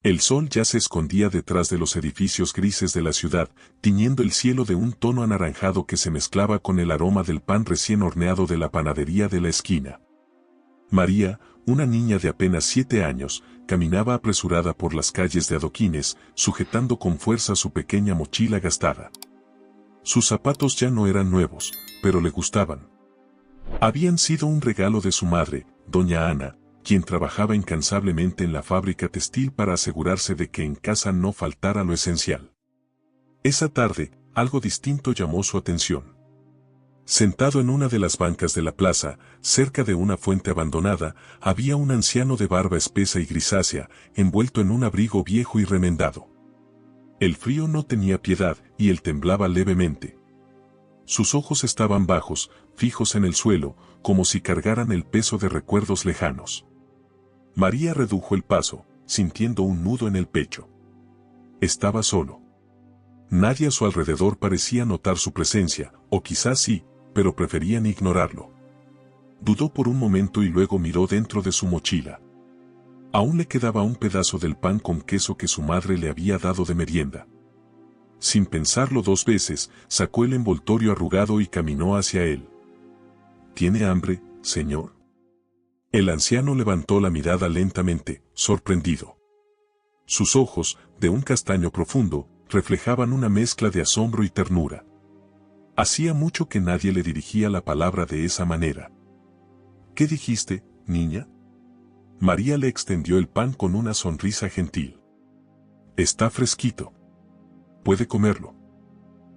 El sol ya se escondía detrás de los edificios grises de la ciudad, tiñendo el cielo de un tono anaranjado que se mezclaba con el aroma del pan recién horneado de la panadería de la esquina. María, una niña de apenas 7 años, caminaba apresurada por las calles de adoquines, sujetando con fuerza su pequeña mochila gastada. Sus zapatos ya no eran nuevos, pero le gustaban. Habían sido un regalo de su madre, doña Ana, quien trabajaba incansablemente en la fábrica textil para asegurarse de que en casa no faltara lo esencial. Esa tarde, algo distinto llamó su atención. Sentado en una de las bancas de la plaza, cerca de una fuente abandonada, había un anciano de barba espesa y grisácea, envuelto en un abrigo viejo y remendado. El frío no tenía piedad y él temblaba levemente. Sus ojos estaban bajos, fijos en el suelo, como si cargaran el peso de recuerdos lejanos. María redujo el paso, sintiendo un nudo en el pecho. Estaba solo. Nadie a su alrededor parecía notar su presencia, o quizás sí, pero preferían ignorarlo. Dudó por un momento y luego miró dentro de su mochila. Aún le quedaba un pedazo del pan con queso que su madre le había dado de merienda. Sin pensarlo 2 veces, sacó el envoltorio arrugado y caminó hacia él. ¿Tiene hambre, señor? El anciano levantó la mirada lentamente, sorprendido. Sus ojos, de un castaño profundo, reflejaban una mezcla de asombro y ternura. Hacía mucho que nadie le dirigía la palabra de esa manera. ¿Qué dijiste, niña? María le extendió el pan con una sonrisa gentil. Está fresquito. Puede comerlo.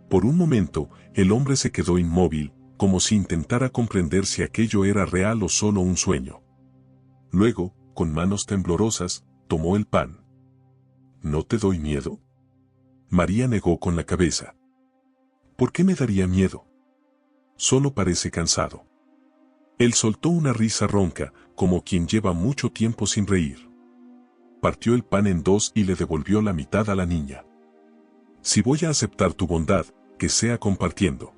Por un momento, el hombre se quedó inmóvil, como si intentara comprender si aquello era real o solo un sueño. Luego, con manos temblorosas, tomó el pan. ¿No te doy miedo? María negó con la cabeza. ¿Por qué me daría miedo? Solo parece cansado. Él soltó una risa ronca, como quien lleva mucho tiempo sin reír. Partió el pan en 2 y le devolvió la mitad a la niña. Si voy a aceptar tu bondad, que sea compartiendo.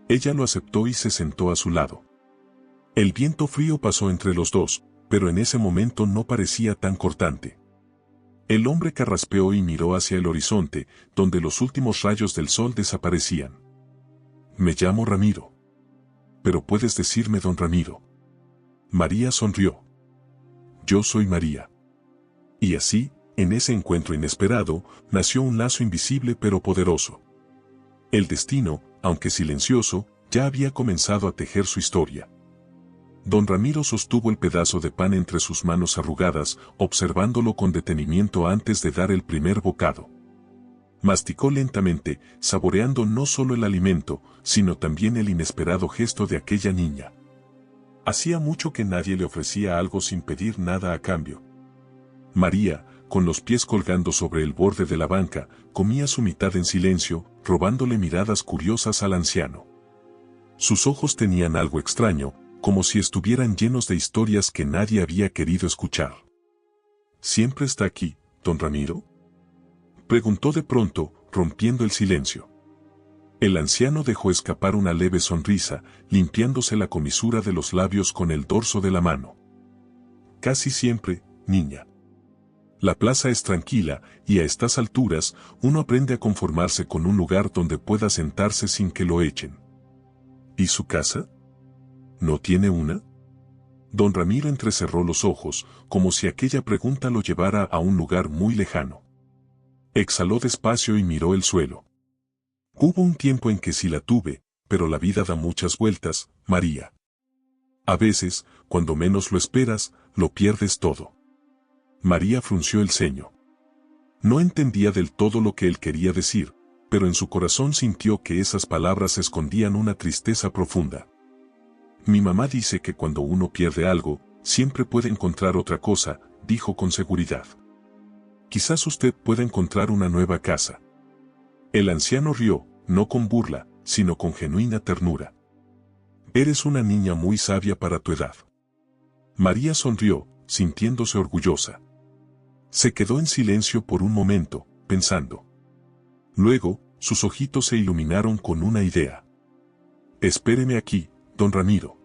Ella lo aceptó y se sentó a su lado. El viento frío pasó entre los dos, pero en ese momento no parecía tan cortante. El hombre carraspeó y miró hacia el horizonte, donde los últimos rayos del sol desaparecían. Me llamo Ramiro. Pero puedes decirme don Ramiro. María sonrió. Yo soy María. Y así, en ese encuentro inesperado, nació un lazo invisible pero poderoso. El destino, aunque silencioso, ya había comenzado a tejer su historia. Don Ramiro sostuvo el pedazo de pan entre sus manos arrugadas, observándolo con detenimiento antes de dar el primer bocado. Masticó lentamente, saboreando no solo el alimento, sino también el inesperado gesto de aquella niña. Hacía mucho que nadie le ofrecía algo sin pedir nada a cambio. María, con los pies colgando sobre el borde de la banca, comía su mitad en silencio, robándole miradas curiosas al anciano. Sus ojos tenían algo extraño, como si estuvieran llenos de historias que nadie había querido escuchar. ¿Siempre está aquí, don Ramiro? Preguntó de pronto, rompiendo el silencio. El anciano dejó escapar una leve sonrisa, limpiándose la comisura de los labios con el dorso de la mano. Casi siempre, niña. La plaza es tranquila, y a estas alturas, uno aprende a conformarse con un lugar donde pueda sentarse sin que lo echen. ¿Y su casa? ¿No tiene una? Don Ramiro entrecerró los ojos, como si aquella pregunta lo llevara a un lugar muy lejano. Exhaló despacio y miró el suelo. Hubo un tiempo en que sí la tuve, pero la vida da muchas vueltas, María. A veces, cuando menos lo esperas, lo pierdes todo. María frunció el ceño. No entendía del todo lo que él quería decir, pero en su corazón sintió que esas palabras escondían una tristeza profunda. Mi mamá dice que cuando uno pierde algo, siempre puede encontrar otra cosa, dijo con seguridad. Quizás usted pueda encontrar una nueva casa. El anciano rió, no con burla, sino con genuina ternura. Eres una niña muy sabia para tu edad. María sonrió, sintiéndose orgullosa. Se quedó en silencio por un momento, pensando. Luego, sus ojitos se iluminaron con una idea. Espéreme aquí, don Ramiro.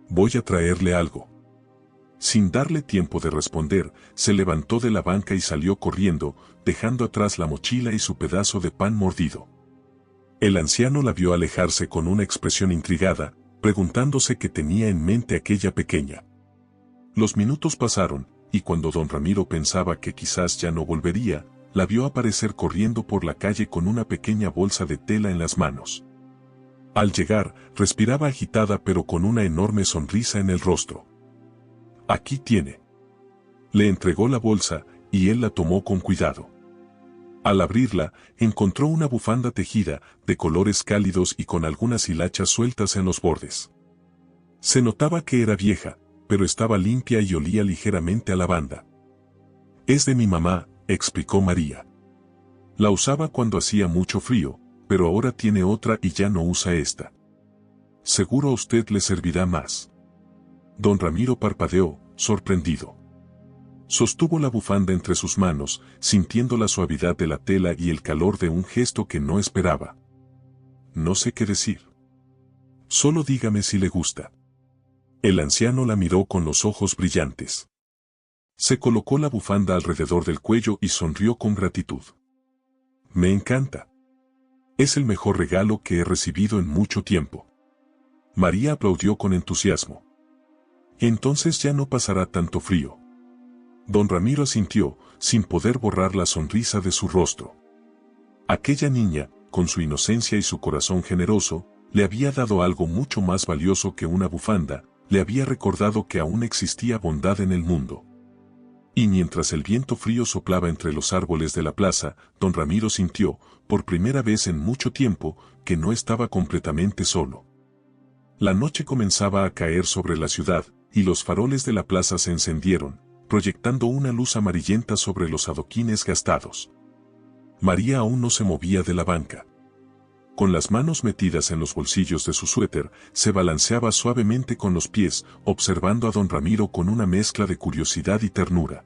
Voy a traerle algo. Sin darle tiempo de responder, se levantó de la banca y salió corriendo, dejando atrás la mochila y su pedazo de pan mordido. El anciano la vio alejarse con una expresión intrigada, preguntándose qué tenía en mente aquella pequeña. Los minutos pasaron, y cuando don Ramiro pensaba que quizás ya no volvería, la vio aparecer corriendo por la calle con una pequeña bolsa de tela en las manos. Al llegar, respiraba agitada pero con una enorme sonrisa en el rostro. «Aquí tiene». Le entregó la bolsa, y él la tomó con cuidado. Al abrirla, encontró una bufanda tejida, de colores cálidos y con algunas hilachas sueltas en los bordes. Se notaba que era vieja, pero estaba limpia y olía ligeramente a lavanda. «Es de mi mamá», explicó María. «La usaba cuando hacía mucho frío, pero ahora tiene otra y ya no usa esta. Seguro a usted le servirá más». Don Ramiro parpadeó, sorprendido. Sostuvo la bufanda entre sus manos, sintiendo la suavidad de la tela y el calor de un gesto que no esperaba. «No sé qué decir. Solo dígame si le gusta». El anciano la miró con los ojos brillantes. Se colocó la bufanda alrededor del cuello y sonrió con gratitud. «Me encanta. Es el mejor regalo que he recibido en mucho tiempo». María aplaudió con entusiasmo. «Entonces ya no pasará tanto frío». Don Ramiro asintió, sin poder borrar la sonrisa de su rostro. Aquella niña, con su inocencia y su corazón generoso, le había dado algo mucho más valioso que una bufanda, le había recordado que aún existía bondad en el mundo. Y mientras el viento frío soplaba entre los árboles de la plaza, don Ramiro sintió, por primera vez en mucho tiempo, que no estaba completamente solo. La noche comenzaba a caer sobre la ciudad, y los faroles de la plaza se encendieron, proyectando una luz amarillenta sobre los adoquines gastados. María aún no se movía de la banca. Con las manos metidas en los bolsillos de su suéter, se balanceaba suavemente con los pies, observando a don Ramiro con una mezcla de curiosidad y ternura.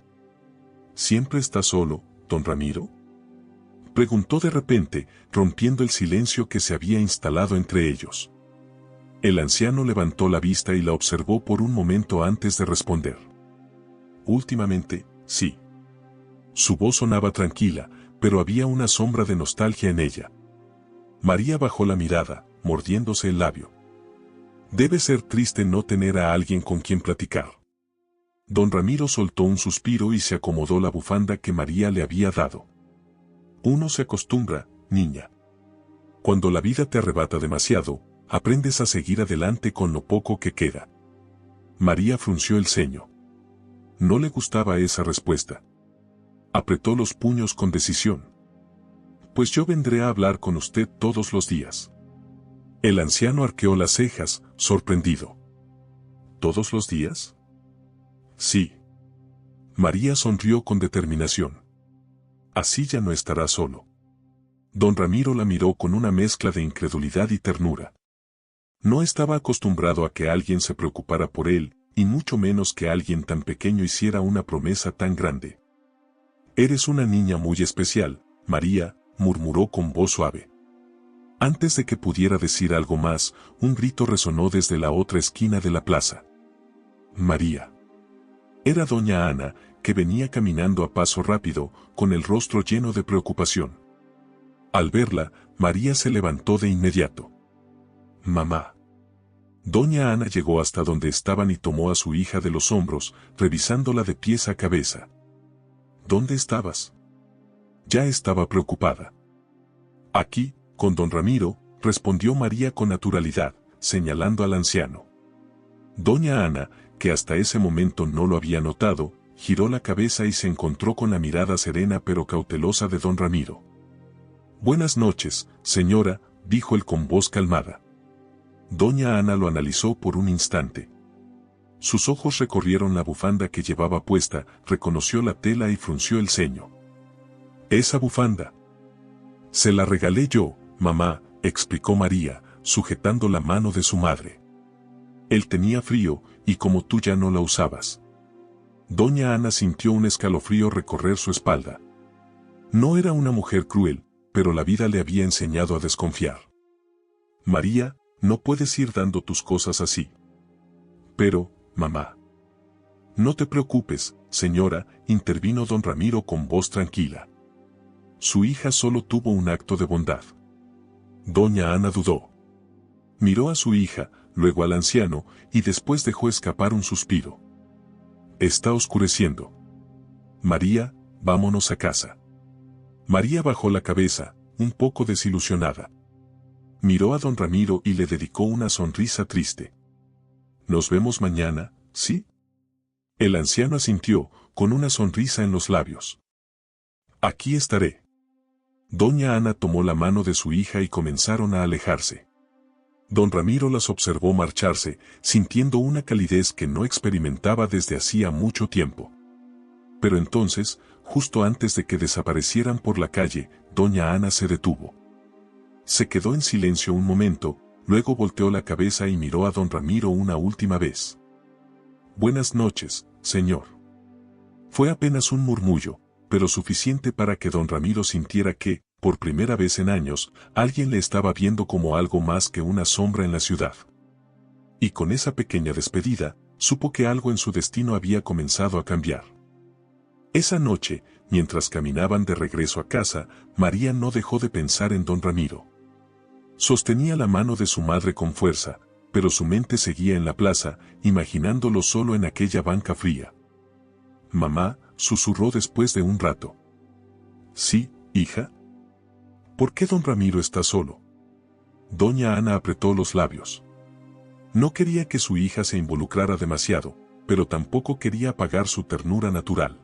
«¿Siempre está solo, don Ramiro?», preguntó de repente, rompiendo el silencio que se había instalado entre ellos. El anciano levantó la vista y la observó por un momento antes de responder. «Últimamente, sí». Su voz sonaba tranquila, pero había una sombra de nostalgia en ella. María bajó la mirada, mordiéndose el labio. «Debe ser triste no tener a alguien con quien platicar». Don Ramiro soltó un suspiro y se acomodó la bufanda que María le había dado. «Uno se acostumbra, niña. Cuando la vida te arrebata demasiado, aprendes a seguir adelante con lo poco que queda». María frunció el ceño. No le gustaba esa respuesta. Apretó los puños con decisión. «Pues yo vendré a hablar con usted todos los días». El anciano arqueó las cejas, sorprendido. «¿Todos los días?». «Sí». María sonrió con determinación. «Así ya no estará solo». Don Ramiro la miró con una mezcla de incredulidad y ternura. No estaba acostumbrado a que alguien se preocupara por él, y mucho menos que alguien tan pequeño hiciera una promesa tan grande. «Eres una niña muy especial, María», murmuró con voz suave. Antes de que pudiera decir algo más, un grito resonó desde la otra esquina de la plaza. «María». Era doña Ana, que venía caminando a paso rápido, con el rostro lleno de preocupación. Al verla, María se levantó de inmediato. «Mamá». Doña Ana llegó hasta donde estaban y tomó a su hija de los hombros, revisándola de pies a cabeza. «¿Dónde estabas?». Ya estaba preocupada. «Aquí, con don Ramiro», respondió María con naturalidad, señalando al anciano. Doña Ana, que hasta ese momento no lo había notado, giró la cabeza y se encontró con la mirada serena pero cautelosa de don Ramiro. «Buenas noches, señora», dijo él con voz calmada. Doña Ana lo analizó por un instante. Sus ojos recorrieron la bufanda que llevaba puesta, reconoció la tela y frunció el ceño. «Esa bufanda. Se la regalé yo, mamá», explicó María, sujetando la mano de su madre. «Él tenía frío, y como tú ya no la usabas». Doña Ana sintió un escalofrío recorrer su espalda. No era una mujer cruel, pero la vida le había enseñado a desconfiar. «María, no puedes ir dando tus cosas así». «Pero, mamá». No te preocupes, señora, intervino don Ramiro con voz tranquila. Su hija solo tuvo un acto de bondad. Doña Ana dudó. Miró a su hija, luego al anciano, y después dejó escapar un suspiro. Está oscureciendo. María, vámonos a casa. María bajó la cabeza, un poco desilusionada. Miró a don Ramiro y le dedicó una sonrisa triste. Nos vemos mañana, ¿sí? El anciano asintió, con una sonrisa en los labios. Aquí estaré. Doña Ana tomó la mano de su hija y comenzaron a alejarse. Don Ramiro las observó marcharse, sintiendo una calidez que no experimentaba desde hacía mucho tiempo. Pero entonces, justo antes de que desaparecieran por la calle, doña Ana se detuvo. Se quedó en silencio un momento, luego volteó la cabeza y miró a don Ramiro una última vez. Buenas noches, señor. Fue apenas un murmullo, pero suficiente para que don Ramiro sintiera que, por primera vez en años, alguien le estaba viendo como algo más que una sombra en la ciudad. Y con esa pequeña despedida, supo que algo en su destino había comenzado a cambiar. Esa noche, mientras caminaban de regreso a casa, María no dejó de pensar en don Ramiro. Sostenía la mano de su madre con fuerza, pero su mente seguía en la plaza, imaginándolo solo en aquella banca fría. Mamá, susurró después de un rato. Sí, hija. ¿Por qué don Ramiro está solo? Doña Ana apretó los labios. No quería que su hija se involucrara demasiado, pero tampoco quería apagar su ternura natural.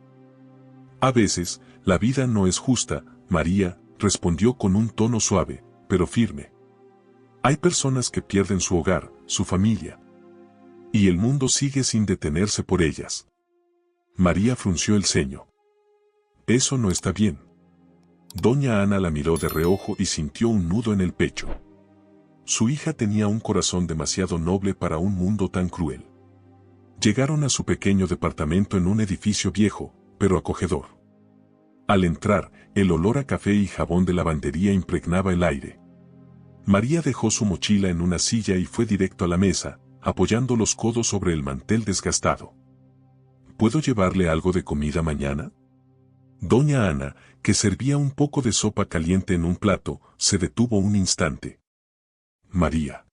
A veces, la vida no es justa, María, respondió con un tono suave, pero firme. Hay personas que pierden su hogar, su familia. Y el mundo sigue sin detenerse por ellas. María frunció el ceño. Eso no está bien. Doña Ana la miró de reojo y sintió un nudo en el pecho. Su hija tenía un corazón demasiado noble para un mundo tan cruel. Llegaron a su pequeño departamento en un edificio viejo, pero acogedor. Al entrar, el olor a café y jabón de lavandería impregnaba el aire. María dejó su mochila en una silla y fue directo a la mesa, apoyando los codos sobre el mantel desgastado. ¿Puedo llevarle algo de comida mañana? Doña Ana, que servía un poco de sopa caliente en un plato, se detuvo un instante. María.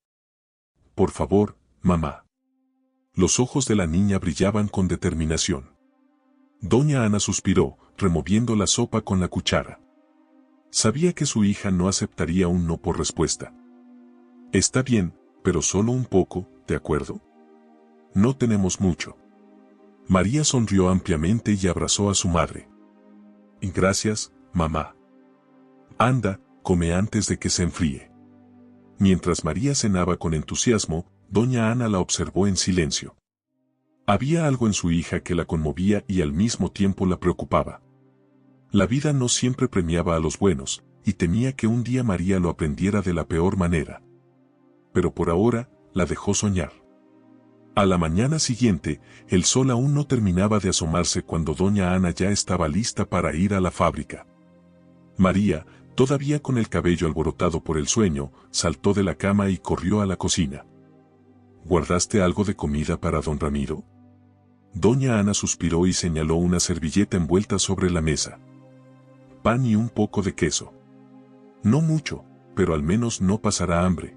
Por favor, mamá. Los ojos de la niña brillaban con determinación. Doña Ana suspiró, removiendo la sopa con la cuchara. Sabía que su hija no aceptaría un no por respuesta. Está bien, pero solo un poco, ¿de acuerdo? No tenemos mucho. María sonrió ampliamente y abrazó a su madre. Gracias, mamá. Anda, come antes de que se enfríe. Mientras María cenaba con entusiasmo, doña Ana la observó en silencio. Había algo en su hija que la conmovía y al mismo tiempo la preocupaba. La vida no siempre premiaba a los buenos, y temía que un día María lo aprendiera de la peor manera. Pero por ahora, la dejó soñar. A la mañana siguiente, el sol aún no terminaba de asomarse cuando doña Ana ya estaba lista para ir a la fábrica. María, todavía con el cabello alborotado por el sueño, saltó de la cama y corrió a la cocina. ¿Guardaste algo de comida para don Ramiro? Doña Ana suspiró y señaló una servilleta envuelta sobre la mesa. Pan y un poco de queso. No mucho, pero al menos no pasará hambre.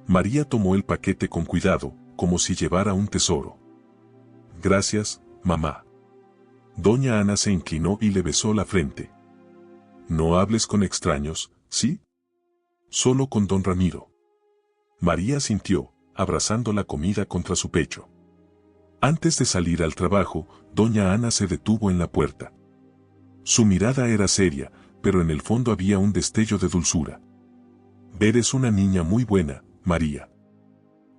María tomó el paquete con cuidado, como si llevara un tesoro. Gracias, mamá. Doña Ana se inclinó y le besó la frente. No hables con extraños, ¿sí? Solo con don Ramiro. María asintió, abrazando la comida contra su pecho. Antes de salir al trabajo, doña Ana se detuvo en la puerta. Su mirada era seria, pero en el fondo había un destello de dulzura. Eres una niña muy buena, María.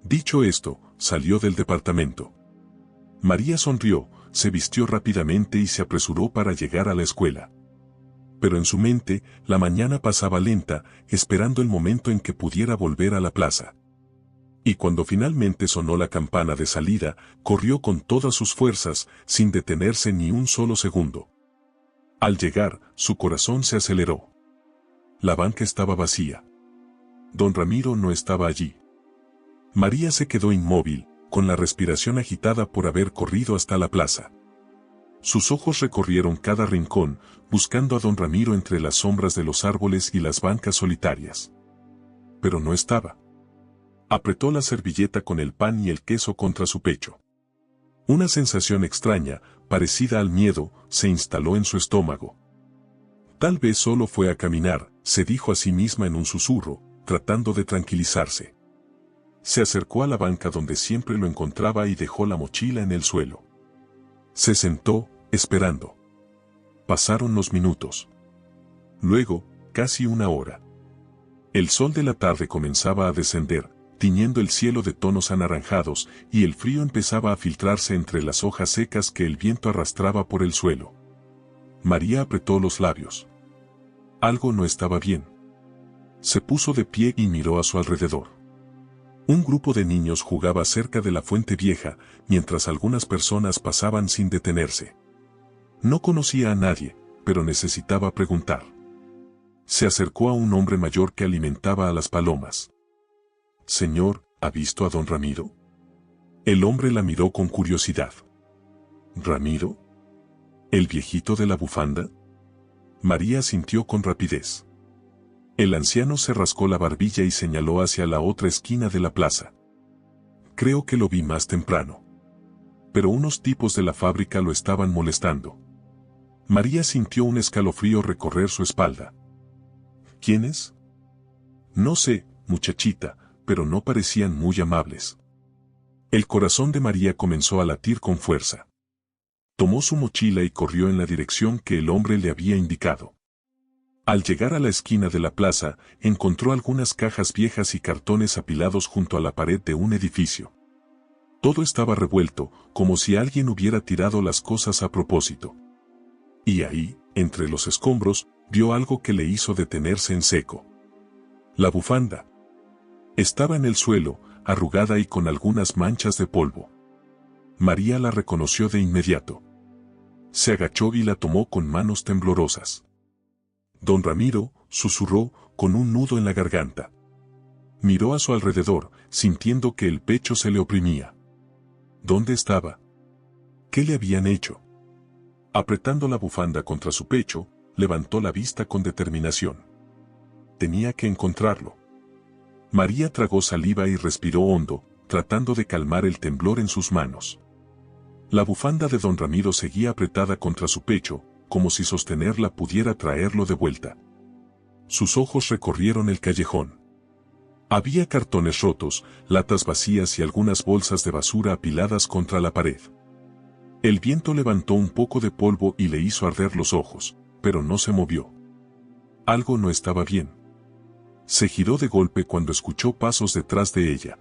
Dicho esto, salió del departamento. María sonrió, se vistió rápidamente y se apresuró para llegar a la escuela. Pero en su mente, la mañana pasaba lenta, esperando el momento en que pudiera volver a la plaza. Y cuando finalmente sonó la campana de salida, corrió con todas sus fuerzas, sin detenerse ni un solo segundo. Al llegar, su corazón se aceleró. La banca estaba vacía. Don Ramiro no estaba allí. María se quedó inmóvil, con la respiración agitada por haber corrido hasta la plaza. Sus ojos recorrieron cada rincón, buscando a don Ramiro entre las sombras de los árboles y las bancas solitarias. Pero no estaba. Apretó la servilleta con el pan y el queso contra su pecho. Una sensación extraña, parecida al miedo, se instaló en su estómago. Tal vez solo fue a caminar, se dijo a sí misma en un susurro, tratando de tranquilizarse. Se acercó a la banca donde siempre lo encontraba y dejó la mochila en el suelo. Se sentó, esperando. Pasaron los minutos. Luego, casi una hora. El sol de la tarde comenzaba a descender, tiñendo el cielo de tonos anaranjados, y el frío empezaba a filtrarse entre las hojas secas que el viento arrastraba por el suelo. María apretó los labios. Algo no estaba bien. Se puso de pie y miró a su alrededor. Un grupo de niños jugaba cerca de la fuente vieja, mientras algunas personas pasaban sin detenerse. No conocía a nadie, pero necesitaba preguntar. Se acercó a un hombre mayor que alimentaba a las palomas. «Señor, ¿ha visto a don Ramiro?» El hombre la miró con curiosidad. «¿Ramiro? ¿El viejito de la bufanda?» María sintió con rapidez. El anciano se rascó la barbilla y señaló hacia la otra esquina de la plaza. «Creo que lo vi más temprano. Pero unos tipos de la fábrica lo estaban molestando». María sintió un escalofrío recorrer su espalda. «¿Quiénes?» «No sé, muchachita, pero no parecían muy amables». El corazón de María comenzó a latir con fuerza. Tomó su mochila y corrió en la dirección que el hombre le había indicado. Al llegar a la esquina de la plaza, encontró algunas cajas viejas y cartones apilados junto a la pared de un edificio. Todo estaba revuelto, como si alguien hubiera tirado las cosas a propósito. Y ahí, entre los escombros, vio algo que le hizo detenerse en seco. La bufanda. Estaba en el suelo, arrugada y con algunas manchas de polvo. María la reconoció de inmediato. Se agachó y la tomó con manos temblorosas. Don Ramiro, susurró, con un nudo en la garganta. Miró a su alrededor, sintiendo que el pecho se le oprimía. ¿Dónde estaba? ¿Qué le habían hecho? Apretando la bufanda contra su pecho, levantó la vista con determinación. Tenía que encontrarlo. María tragó saliva y respiró hondo, tratando de calmar el temblor en sus manos. La bufanda de don Ramiro seguía apretada contra su pecho, como si sostenerla pudiera traerlo de vuelta. Sus ojos recorrieron el callejón. Había cartones rotos, latas vacías y algunas bolsas de basura apiladas contra la pared. El viento levantó un poco de polvo y le hizo arder los ojos, pero no se movió. Algo no estaba bien. Se giró de golpe cuando escuchó pasos detrás de ella.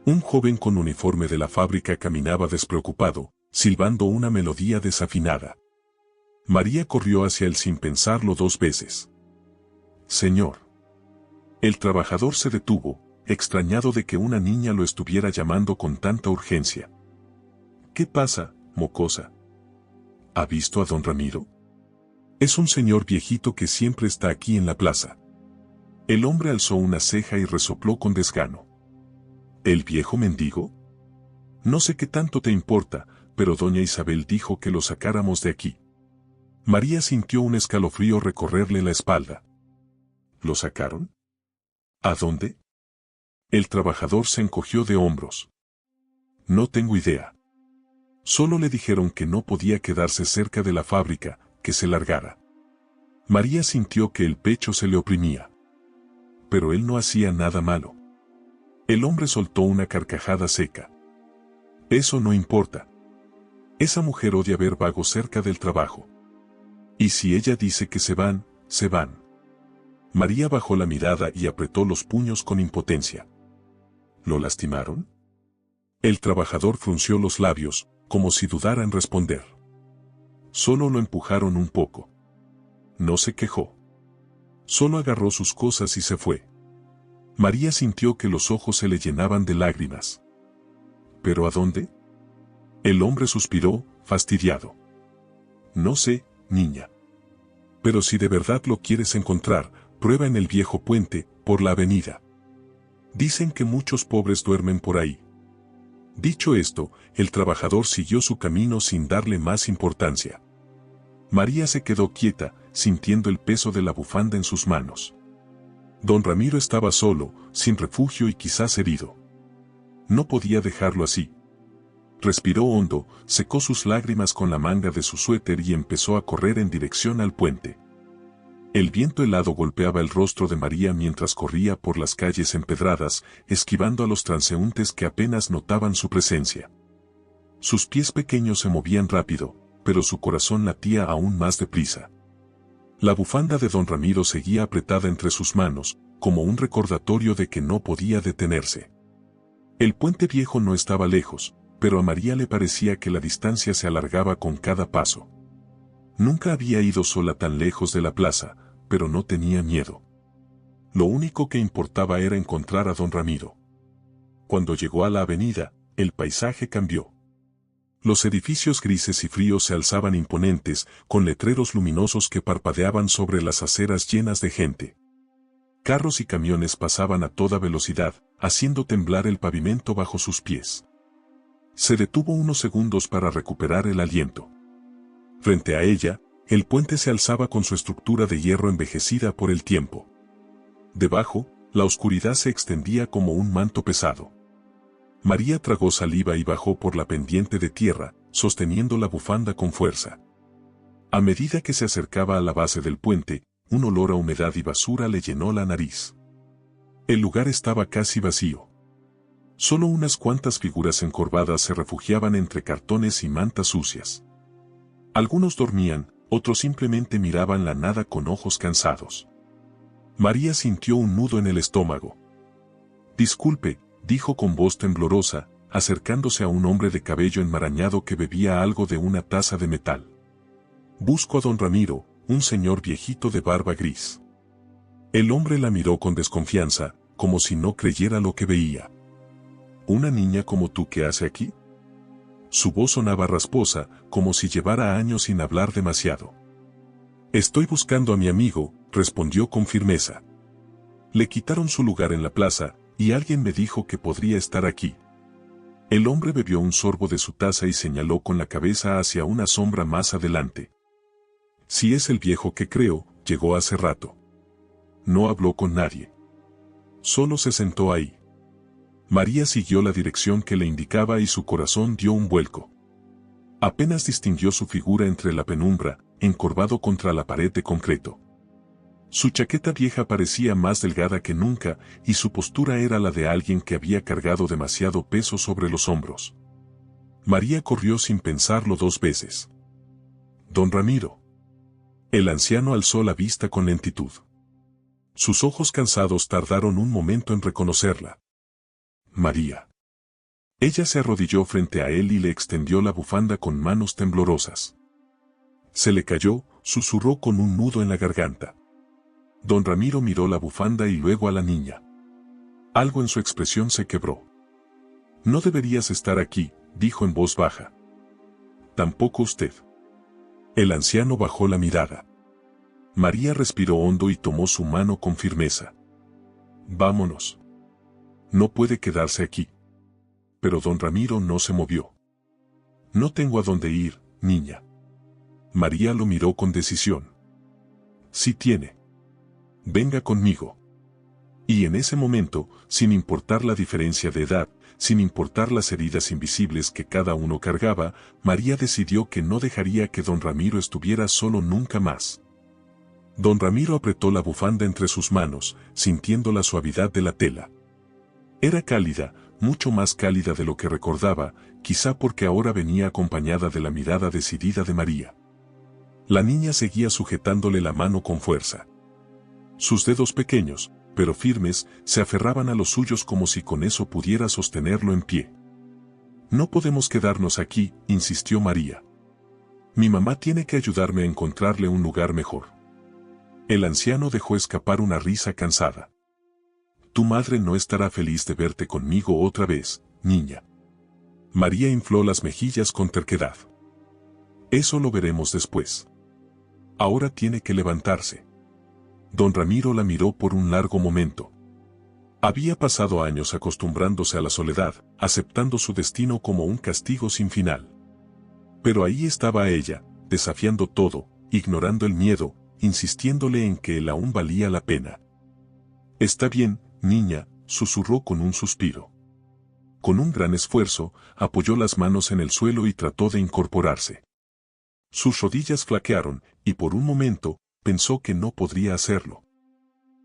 Un joven con uniforme de la fábrica caminaba despreocupado, silbando una melodía desafinada. María corrió hacia él sin pensarlo dos veces. «Señor». El trabajador se detuvo, extrañado de que una niña lo estuviera llamando con tanta urgencia. «¿Qué pasa, mocosa? ¿Ha visto a don Ramiro? Es un señor viejito que siempre está aquí en la plaza». El hombre alzó una ceja y resopló con desgano. ¿El viejo mendigo? No sé qué tanto te importa, pero doña Isabel dijo que lo sacáramos de aquí. María sintió un escalofrío recorrerle la espalda. ¿Lo sacaron? ¿A dónde? El trabajador se encogió de hombros. No tengo idea. Solo le dijeron que no podía quedarse cerca de la fábrica, que se largara. María sintió que el pecho se le oprimía. Pero él no hacía nada malo. El hombre soltó una carcajada seca. Eso no importa. Esa mujer odia ver vagos cerca del trabajo. Y si ella dice que se van, se van. María bajó la mirada y apretó los puños con impotencia. ¿Lo lastimaron? El trabajador frunció los labios, como si dudara en responder. Solo lo empujaron un poco. No se quejó. Solo agarró sus cosas y se fue. María sintió que los ojos se le llenaban de lágrimas. ¿Pero a dónde? El hombre suspiró, fastidiado. No sé, niña. Pero si de verdad lo quieres encontrar, prueba en el viejo puente, por la avenida. Dicen que muchos pobres duermen por ahí. Dicho esto, el trabajador siguió su camino sin darle más importancia. María se quedó quieta, sintiendo el peso de la bufanda en sus manos. Don Ramiro estaba solo, sin refugio y quizás herido. No podía dejarlo así. Respiró hondo, secó sus lágrimas con la manga de su suéter y empezó a correr en dirección al puente. El viento helado golpeaba el rostro de María mientras corría por las calles empedradas, esquivando a los transeúntes que apenas notaban su presencia. Sus pies pequeños se movían rápido, pero su corazón latía aún más deprisa. La bufanda de don Ramiro seguía apretada entre sus manos, como un recordatorio de que no podía detenerse. El puente viejo no estaba lejos, pero a María le parecía que la distancia se alargaba con cada paso. Nunca había ido sola tan lejos de la plaza, pero no tenía miedo. Lo único que importaba era encontrar a don Ramiro. Cuando llegó a la avenida, el paisaje cambió. Los edificios grises y fríos se alzaban imponentes, con letreros luminosos que parpadeaban sobre las aceras llenas de gente. Carros y camiones pasaban a toda velocidad, haciendo temblar el pavimento bajo sus pies. Se detuvo unos segundos para recuperar el aliento. Frente a ella, el puente se alzaba con su estructura de hierro envejecida por el tiempo. Debajo, la oscuridad se extendía como un manto pesado. María tragó saliva y bajó por la pendiente de tierra, sosteniendo la bufanda con fuerza. A medida que se acercaba a la base del puente, un olor a humedad y basura le llenó la nariz. El lugar estaba casi vacío. Solo unas cuantas figuras encorvadas se refugiaban entre cartones y mantas sucias. Algunos dormían, otros simplemente miraban la nada con ojos cansados. María sintió un nudo en el estómago. «Disculpe», dijo con voz temblorosa, acercándose a un hombre de cabello enmarañado que bebía algo de una taza de metal. «Busco a don Ramiro», un señor viejito de barba gris. El hombre la miró con desconfianza, como si no creyera lo que veía. «¿Una niña como tú qué hace aquí?». Su voz sonaba rasposa, como si llevara años sin hablar demasiado. «Estoy buscando a mi amigo», respondió con firmeza. «Le quitaron su lugar en la plaza, y alguien me dijo que podría estar aquí». El hombre bebió un sorbo de su taza y señaló con la cabeza hacia una sombra más adelante. «Si es el viejo que creo, llegó hace rato». No habló con nadie. Solo se sentó ahí. María siguió la dirección que le indicaba y su corazón dio un vuelco. Apenas distinguió su figura entre la penumbra, encorvado contra la pared de concreto. Su chaqueta vieja parecía más delgada que nunca, y su postura era la de alguien que había cargado demasiado peso sobre los hombros. María corrió sin pensarlo 2 veces. «Don Ramiro». El anciano alzó la vista con lentitud. Sus ojos cansados tardaron un momento en reconocerla. «María». Ella se arrodilló frente a él y le extendió la bufanda con manos temblorosas. Se le cayó, susurró con un nudo en la garganta. Don Ramiro miró la bufanda y luego a la niña. Algo en su expresión se quebró. «No deberías estar aquí», dijo en voz baja. «Tampoco usted». El anciano bajó la mirada. María respiró hondo y tomó su mano con firmeza. «Vámonos. No puede quedarse aquí». Pero don Ramiro no se movió. «No tengo a dónde ir, niña». María lo miró con decisión. «Sí tiene. Venga conmigo». Y en ese momento, sin importar la diferencia de edad, sin importar las heridas invisibles que cada uno cargaba, María decidió que no dejaría que don Ramiro estuviera solo nunca más. Don Ramiro apretó la bufanda entre sus manos, sintiendo la suavidad de la tela. Era cálida, mucho más cálida de lo que recordaba, quizá porque ahora venía acompañada de la mirada decidida de María. La niña seguía sujetándole la mano con fuerza. Sus dedos pequeños, pero firmes, se aferraban a los suyos como si con eso pudiera sostenerlo en pie. «No podemos quedarnos aquí», insistió María. «Mi mamá tiene que ayudarme a encontrarle un lugar mejor». El anciano dejó escapar una risa cansada. «Tu madre no estará feliz de verte conmigo otra vez, niña». María infló las mejillas con terquedad. «Eso lo veremos después. Ahora tiene que levantarse». Don Ramiro la miró por un largo momento. Había pasado años acostumbrándose a la soledad, aceptando su destino como un castigo sin final. Pero ahí estaba ella, desafiando todo, ignorando el miedo, insistiéndole en que él aún valía la pena. «Está bien, niña», susurró con un suspiro. Con un gran esfuerzo, apoyó las manos en el suelo y trató de incorporarse. Sus rodillas flaquearon, y por un momento, pensó que no podría hacerlo.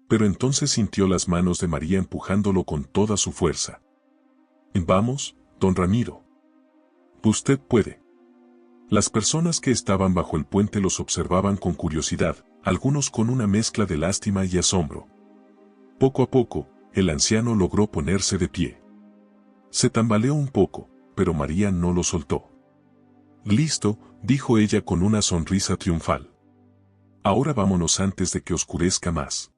Pero entonces sintió las manos de María empujándolo con toda su fuerza. «Vamos, don Ramiro. Usted puede». Las personas que estaban bajo el puente los observaban con curiosidad, algunos con una mezcla de lástima y asombro. Poco a poco, el anciano logró ponerse de pie. Se tambaleó un poco, pero María no lo soltó. «Listo», dijo ella con una sonrisa triunfal. «Ahora vámonos antes de que oscurezca más».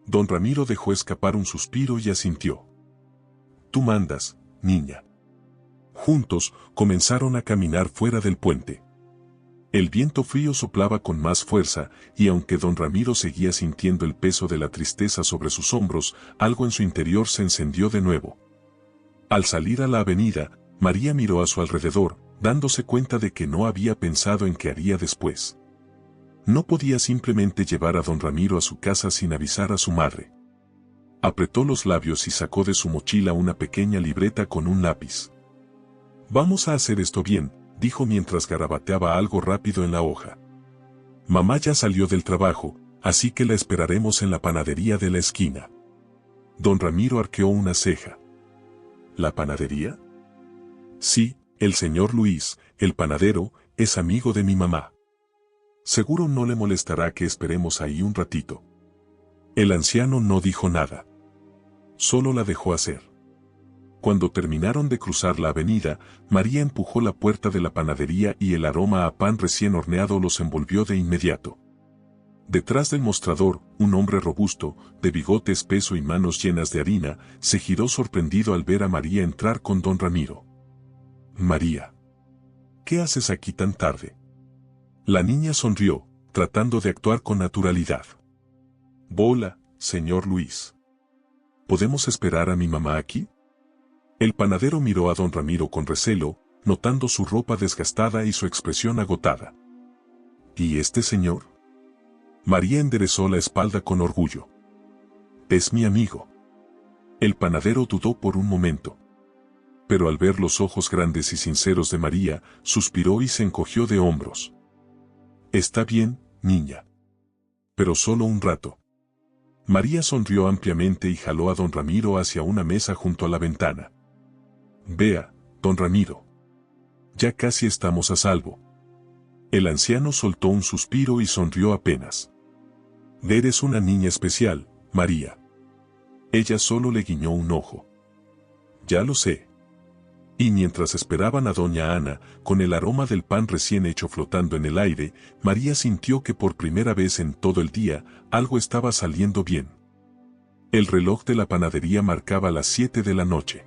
Don Ramiro dejó escapar un suspiro y asintió. «Tú mandas, niña». Juntos, comenzaron a caminar fuera del puente. El viento frío soplaba con más fuerza, y aunque don Ramiro seguía sintiendo el peso de la tristeza sobre sus hombros, algo en su interior se encendió de nuevo. Al salir a la avenida, María miró a su alrededor, dándose cuenta de que no había pensado en qué haría después. No podía simplemente llevar a don Ramiro a su casa sin avisar a su madre. Apretó los labios y sacó de su mochila una pequeña libreta con un lápiz. «Vamos a hacer esto bien», dijo mientras garabateaba algo rápido en la hoja. «Mamá ya salió del trabajo, así que la esperaremos en la panadería de la esquina». Don Ramiro arqueó una ceja. «¿La panadería?» «Sí, el señor Luis, el panadero, es amigo de mi mamá. Seguro no le molestará que esperemos ahí un ratito». El anciano no dijo nada. Solo la dejó hacer. Cuando terminaron de cruzar la avenida, María empujó la puerta de la panadería y el aroma a pan recién horneado los envolvió de inmediato. Detrás del mostrador, un hombre robusto, de bigote espeso y manos llenas de harina, se giró sorprendido al ver a María entrar con don Ramiro. «María, ¿qué haces aquí tan tarde?». La niña sonrió, tratando de actuar con naturalidad. «Hola, señor Luis. ¿Podemos esperar a mi mamá aquí?». El panadero miró a don Ramiro con recelo, notando su ropa desgastada y su expresión agotada. «¿Y este señor?». María enderezó la espalda con orgullo. «Es mi amigo». El panadero dudó por un momento. Pero al ver los ojos grandes y sinceros de María, suspiró y se encogió de hombros. «Está bien, niña. Pero solo un rato». María sonrió ampliamente y jaló a don Ramiro hacia una mesa junto a la ventana. «Vea, don Ramiro. Ya casi estamos a salvo». El anciano soltó un suspiro y sonrió apenas. «Eres una niña especial, María». Ella solo le guiñó un ojo. «Ya lo sé». Y mientras esperaban a doña Ana, con el aroma del pan recién hecho flotando en el aire, María sintió que por primera vez en todo el día, algo estaba saliendo bien. El reloj de la panadería marcaba las 7 de la noche.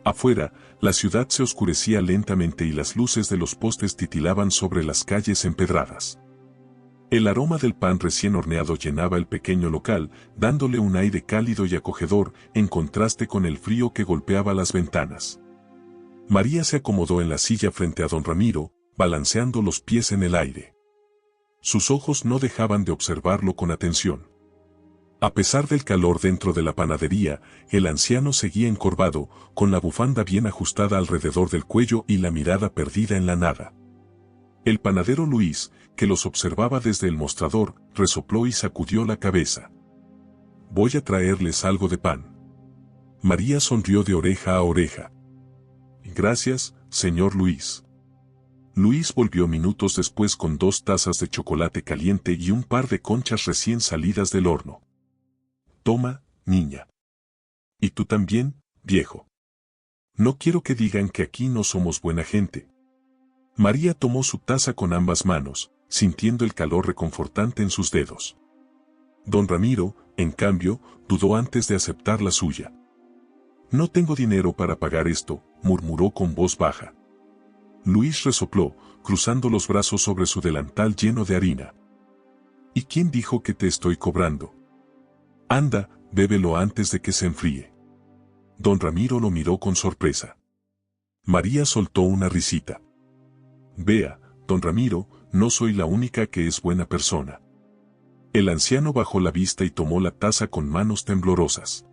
Afuera, la ciudad se oscurecía lentamente y las luces de los postes titilaban sobre las calles empedradas. El aroma del pan recién horneado llenaba el pequeño local, dándole un aire cálido y acogedor, en contraste con el frío que golpeaba las ventanas. María se acomodó en la silla frente a don Ramiro, balanceando los pies en el aire. Sus ojos no dejaban de observarlo con atención. A pesar del calor dentro de la panadería, el anciano seguía encorvado, con la bufanda bien ajustada alrededor del cuello y la mirada perdida en la nada. El panadero Luis, que los observaba desde el mostrador, resopló y sacudió la cabeza. «Voy a traerles algo de pan». María sonrió de oreja a oreja. «Gracias, señor Luis». Luis volvió minutos después con 2 tazas de chocolate caliente y un par de conchas recién salidas del horno. «Toma, niña. Y tú también, viejo. No quiero que digan que aquí no somos buena gente». María tomó su taza con ambas manos, sintiendo el calor reconfortante en sus dedos. Don Ramiro, en cambio, dudó antes de aceptar la suya. «No tengo dinero para pagar esto», murmuró con voz baja. Luis resopló, cruzando los brazos sobre su delantal lleno de harina. «¿Y quién dijo que te estoy cobrando? Anda, bébelo antes de que se enfríe. Don Ramiro lo miró con sorpresa. María soltó una risita. Vea, don Ramiro, no soy la única que es buena persona. El anciano bajó la vista y tomó la taza con manos temblorosas.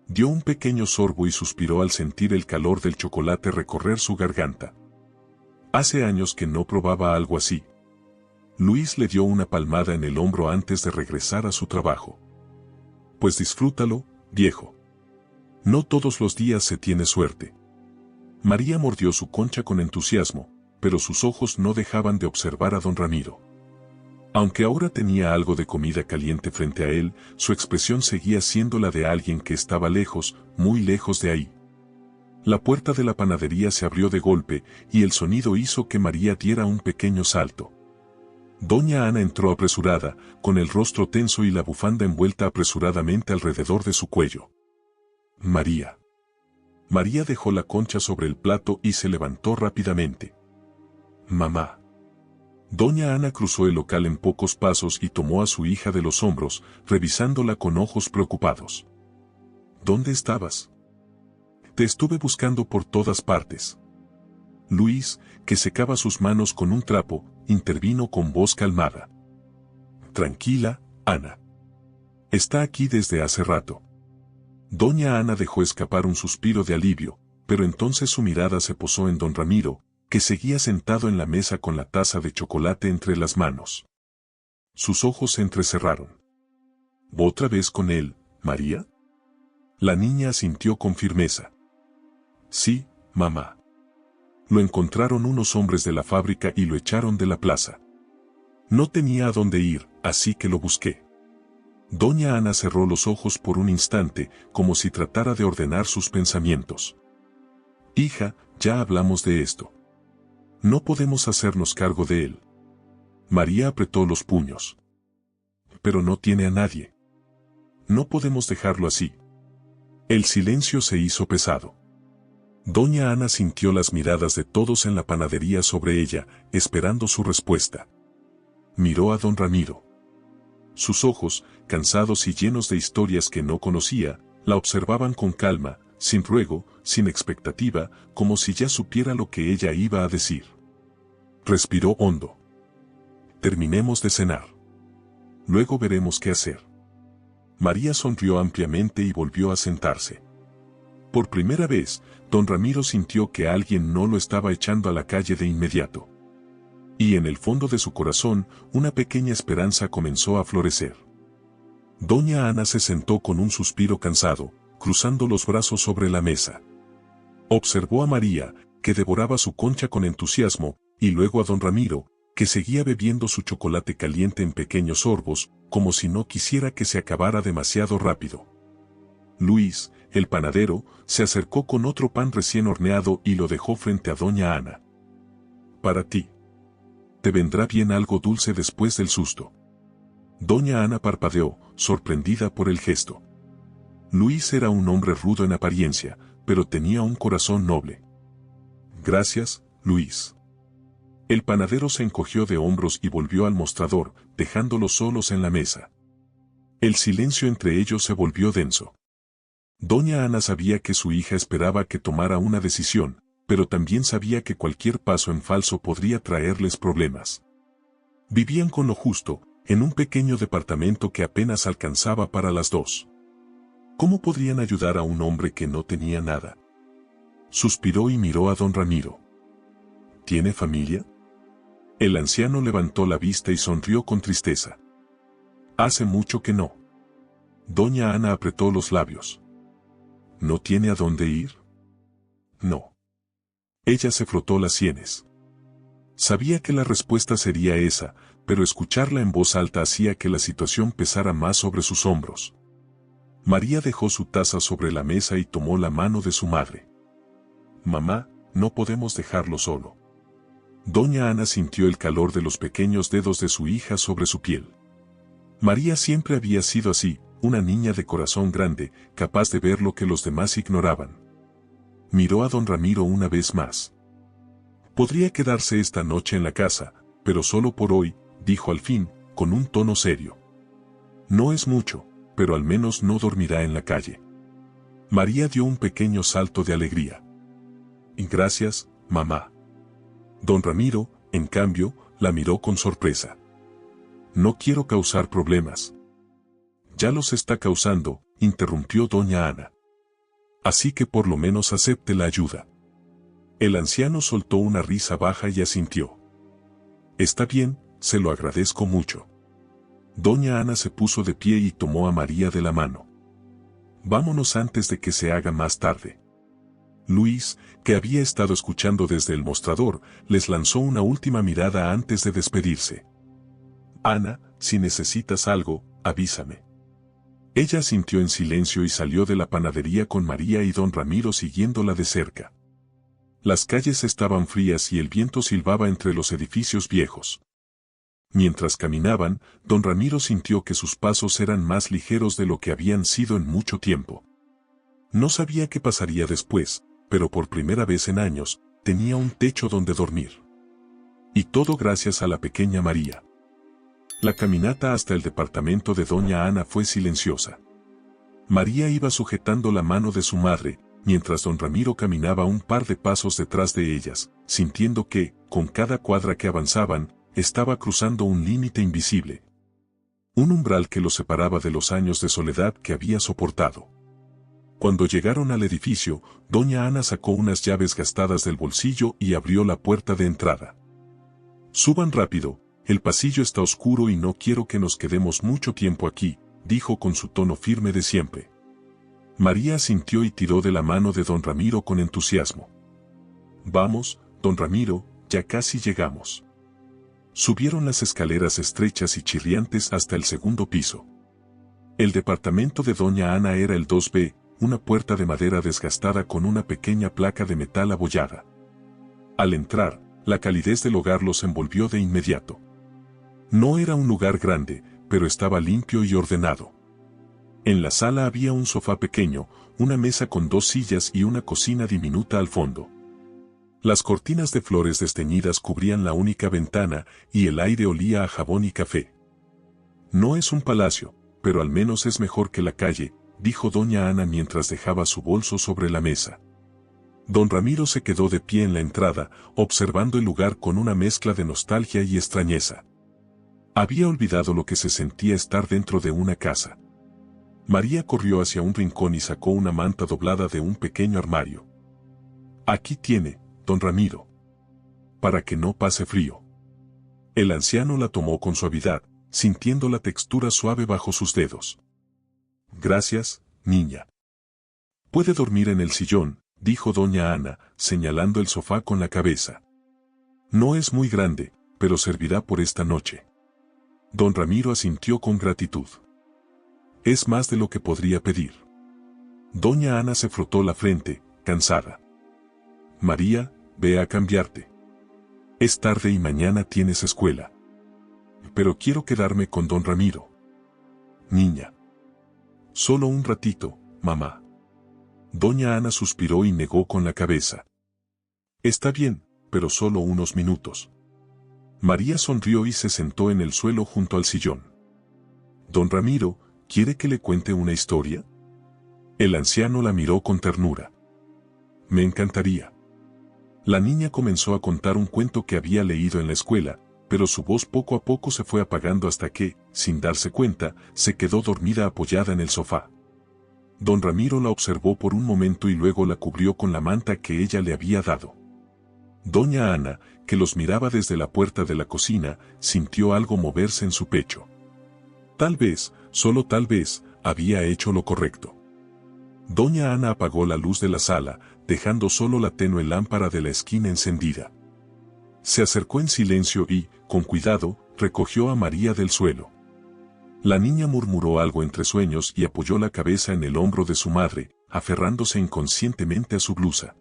Dio un pequeño sorbo y suspiró al sentir el calor del chocolate recorrer su garganta. Hace años que no probaba algo así. Luis le dio una palmada en el hombro antes de regresar a su trabajo. Pues disfrútalo, viejo. No todos los días se tiene suerte. María mordió su concha con entusiasmo, pero sus ojos no dejaban de observar a don Ramiro. Aunque ahora tenía algo de comida caliente frente a él, su expresión seguía siendo la de alguien que estaba lejos, muy lejos de ahí. La puerta de la panadería se abrió de golpe, y el sonido hizo que María diera un pequeño salto. Doña Ana entró apresurada, con el rostro tenso y la bufanda envuelta apresuradamente alrededor de su cuello. María. María dejó la concha sobre el plato y se levantó rápidamente. Mamá. Doña Ana cruzó el local en pocos pasos y tomó a su hija de los hombros, revisándola con ojos preocupados. ¿Dónde estabas? Te estuve buscando por todas partes. Luis, que secaba sus manos con un trapo, intervino con voz calmada. Tranquila, Ana. Está aquí desde hace rato. Doña Ana dejó escapar un suspiro de alivio, pero entonces su mirada se posó en don Ramiro, que seguía sentado en la mesa con la taza de chocolate entre las manos. Sus ojos se entrecerraron. ¿Otra vez con él, María? La niña asintió con firmeza. Sí, mamá. Lo encontraron unos hombres de la fábrica y lo echaron de la plaza. No tenía a dónde ir, así que lo busqué. Doña Ana cerró los ojos por un instante, como si tratara de ordenar sus pensamientos. Hija, ya hablamos de esto. No podemos hacernos cargo de él. María apretó los puños. Pero no tiene a nadie. No podemos dejarlo así. El silencio se hizo pesado. Doña Ana sintió las miradas de todos en la panadería sobre ella, esperando su respuesta. Miró a don Ramiro. Sus ojos, cansados y llenos de historias que no conocía, la observaban con calma, sin ruego, sin expectativa, como si ya supiera lo que ella iba a decir. Respiró hondo. Terminemos de cenar. Luego veremos qué hacer. María sonrió ampliamente y volvió a sentarse. Por primera vez, don Ramiro sintió que alguien no lo estaba echando a la calle de inmediato. Y en el fondo de su corazón, una pequeña esperanza comenzó a florecer. Doña Ana se sentó con un suspiro cansado, cruzando los brazos sobre la mesa. Observó a María, que devoraba su concha con entusiasmo, y luego a don Ramiro, que seguía bebiendo su chocolate caliente en pequeños sorbos, como si no quisiera que se acabara demasiado rápido. Luis, el panadero, se acercó con otro pan recién horneado y lo dejó frente a doña Ana. Para ti. Te vendrá bien algo dulce después del susto. Doña Ana parpadeó, sorprendida por el gesto. Luis era un hombre rudo en apariencia, pero tenía un corazón noble. Gracias, Luis. El panadero se encogió de hombros y volvió al mostrador, dejándolos solos en la mesa. El silencio entre ellos se volvió denso. Doña Ana sabía que su hija esperaba que tomara una decisión, pero también sabía que cualquier paso en falso podría traerles problemas. Vivían con lo justo, en un pequeño departamento que apenas alcanzaba para las dos. ¿Cómo podrían ayudar a un hombre que no tenía nada? Suspiró y miró a don Ramiro. ¿Tiene familia? El anciano levantó la vista y sonrió con tristeza. Hace mucho que no. Doña Ana apretó los labios. ¿No tiene a dónde ir? No. Ella se frotó las sienes. Sabía que la respuesta sería esa, pero escucharla en voz alta hacía que la situación pesara más sobre sus hombros. María dejó su taza sobre la mesa y tomó la mano de su madre. Mamá, no podemos dejarlo solo. Doña Ana sintió el calor de los pequeños dedos de su hija sobre su piel. María siempre había sido así, una niña de corazón grande, capaz de ver lo que los demás ignoraban. Miró a don Ramiro una vez más. Podría quedarse esta noche en la casa, pero solo por hoy, dijo al fin, con un tono serio. No es mucho, pero al menos no dormirá en la calle. María dio un pequeño salto de alegría. Y gracias, mamá. Don Ramiro, en cambio, la miró con sorpresa. No quiero causar problemas. Ya los está causando, interrumpió doña Ana. Así que por lo menos acepte la ayuda. El anciano soltó una risa baja y asintió. Está bien, se lo agradezco mucho. Doña Ana se puso de pie y tomó a María de la mano. Vámonos antes de que se haga más tarde. Luis, que había estado escuchando desde el mostrador, les lanzó una última mirada antes de despedirse. Ana, si necesitas algo, avísame. Ella asintió en silencio y salió de la panadería con María y don Ramiro siguiéndola de cerca. Las calles estaban frías y el viento silbaba entre los edificios viejos. Mientras caminaban, don Ramiro sintió que sus pasos eran más ligeros de lo que habían sido en mucho tiempo. No sabía qué pasaría después, pero por primera vez en años, tenía un techo donde dormir. Y todo gracias a la pequeña María. La caminata hasta el departamento de doña Ana fue silenciosa. María iba sujetando la mano de su madre, mientras don Ramiro caminaba un par de pasos detrás de ellas, sintiendo que, con cada cuadra que avanzaban, estaba cruzando un límite invisible. Un umbral que los separaba de los años de soledad que había soportado. Cuando llegaron al edificio, doña Ana sacó unas llaves gastadas del bolsillo y abrió la puerta de entrada. Suban rápido, el pasillo está oscuro y no quiero que nos quedemos mucho tiempo aquí, dijo con su tono firme de siempre. María asintió y tiró de la mano de don Ramiro con entusiasmo. Vamos, don Ramiro, ya casi llegamos. Subieron las escaleras estrechas y chirriantes hasta el segundo piso. El departamento de doña Ana era el 2B, una puerta de madera desgastada con una pequeña placa de metal abollada. Al entrar, la calidez del hogar los envolvió de inmediato. No era un lugar grande, pero estaba limpio y ordenado. En la sala había un sofá pequeño, una mesa con 2 sillas y una cocina diminuta al fondo. Las cortinas de flores desteñidas cubrían la única ventana y el aire olía a jabón y café. No es un palacio, pero al menos es mejor que la calle, dijo doña Ana mientras dejaba su bolso sobre la mesa. Don Ramiro se quedó de pie en la entrada, observando el lugar con una mezcla de nostalgia y extrañeza. Había olvidado lo que se sentía estar dentro de una casa. María corrió hacia un rincón y sacó una manta doblada de un pequeño armario. Aquí tiene, don Ramiro. Para que no pase frío. El anciano la tomó con suavidad, sintiendo la textura suave bajo sus dedos. Gracias, niña. Puede dormir en el sillón, dijo doña Ana, señalando el sofá con la cabeza. No es muy grande, pero servirá por esta noche. Don Ramiro asintió con gratitud. Es más de lo que podría pedir. Doña Ana se frotó la frente, cansada. María, ve a cambiarte. Es tarde y mañana tienes escuela. Pero quiero quedarme con don Ramiro. Niña. Solo un ratito, mamá. Doña Ana suspiró y negó con la cabeza. Está bien, pero solo unos minutos. María sonrió y se sentó en el suelo junto al sillón. Don Ramiro, ¿quiere que le cuente una historia? El anciano la miró con ternura. Me encantaría. La niña comenzó a contar un cuento que había leído en la escuela, pero su voz poco a poco se fue apagando hasta que, sin darse cuenta, se quedó dormida apoyada en el sofá. Don Ramiro la observó por un momento y luego la cubrió con la manta que ella le había dado. Doña Ana, que los miraba desde la puerta de la cocina, sintió algo moverse en su pecho. Tal vez, solo tal vez, había hecho lo correcto. Doña Ana apagó la luz de la sala, dejando solo la tenue lámpara de la esquina encendida. Se acercó en silencio y, con cuidado, recogió a María del suelo. La niña murmuró algo entre sueños y apoyó la cabeza en el hombro de su madre, aferrándose inconscientemente a su blusa.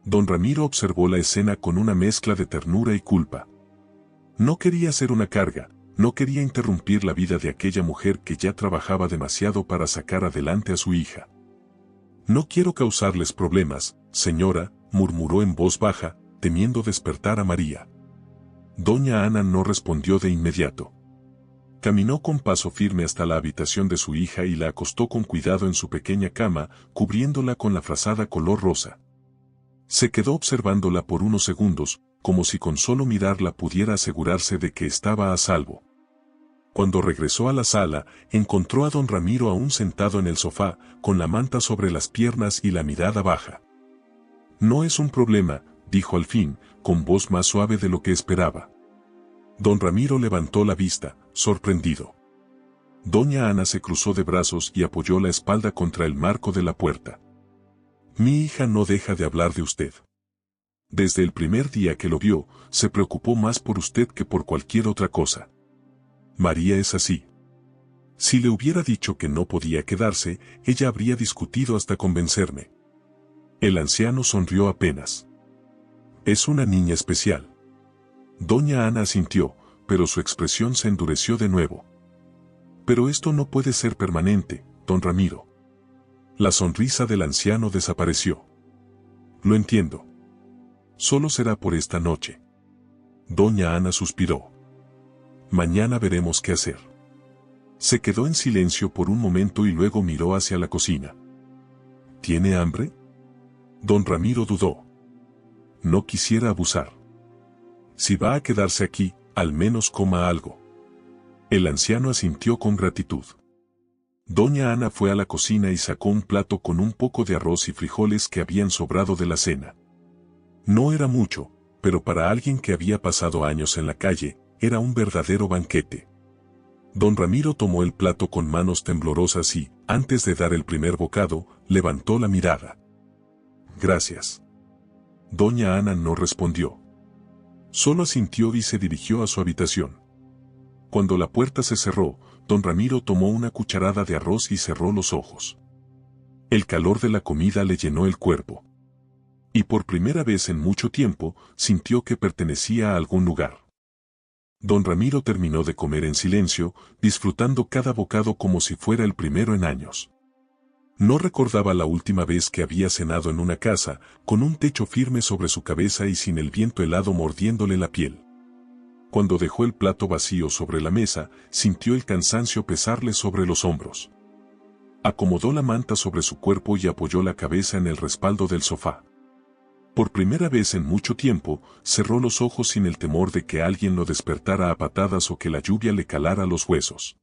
Don Ramiro observó la escena con una mezcla de ternura y culpa. No quería ser una carga, no quería interrumpir la vida de aquella mujer que ya trabajaba demasiado para sacar adelante a su hija. No quiero causarles problemas, señora, murmuró en voz baja, temiendo despertar a María. Doña Ana no respondió de inmediato. Caminó con paso firme hasta la habitación de su hija y la acostó con cuidado en su pequeña cama, cubriéndola con la frazada color rosa. Se quedó observándola por unos segundos, como si con solo mirarla pudiera asegurarse de que estaba a salvo. Cuando regresó a la sala, encontró a don Ramiro aún sentado en el sofá, con la manta sobre las piernas y la mirada baja. «No es un problema», dijo al fin, con voz más suave de lo que esperaba. Don Ramiro levantó la vista, sorprendido. Doña Ana se cruzó de brazos y apoyó la espalda contra el marco de la puerta. «Mi hija no deja de hablar de usted. Desde el primer día que lo vio, se preocupó más por usted que por cualquier otra cosa. María es así. Si le hubiera dicho que no podía quedarse, ella habría discutido hasta convencerme». El anciano sonrió apenas. «Es una niña especial». Doña Ana asintió, pero su expresión se endureció de nuevo. «Pero esto no puede ser permanente, don Ramiro». La sonrisa del anciano desapareció. «Lo entiendo. Solo será por esta noche». Doña Ana suspiró. «Mañana veremos qué hacer». Se quedó en silencio por un momento y luego miró hacia la cocina. «¿Tiene hambre?». Don Ramiro dudó. No quisiera abusar. Si va a quedarse aquí, al menos coma algo. El anciano asintió con gratitud. Doña Ana fue a la cocina y sacó un plato con un poco de arroz y frijoles que habían sobrado de la cena. No era mucho, pero para alguien que había pasado años en la calle, era un verdadero banquete. Don Ramiro tomó el plato con manos temblorosas y, antes de dar el primer bocado, levantó la mirada. «Gracias». Doña Ana no respondió. Solo asintió y se dirigió a su habitación. Cuando la puerta se cerró, don Ramiro tomó una cucharada de arroz y cerró los ojos. El calor de la comida le llenó el cuerpo. Y por primera vez en mucho tiempo, sintió que pertenecía a algún lugar. Don Ramiro terminó de comer en silencio, disfrutando cada bocado como si fuera el primero en años. No recordaba la última vez que había cenado en una casa, con un techo firme sobre su cabeza y sin el viento helado mordiéndole la piel. Cuando dejó el plato vacío sobre la mesa, sintió el cansancio pesarle sobre los hombros. Acomodó la manta sobre su cuerpo y apoyó la cabeza en el respaldo del sofá. Por primera vez en mucho tiempo, cerró los ojos sin el temor de que alguien lo despertara a patadas o que la lluvia le calara los huesos.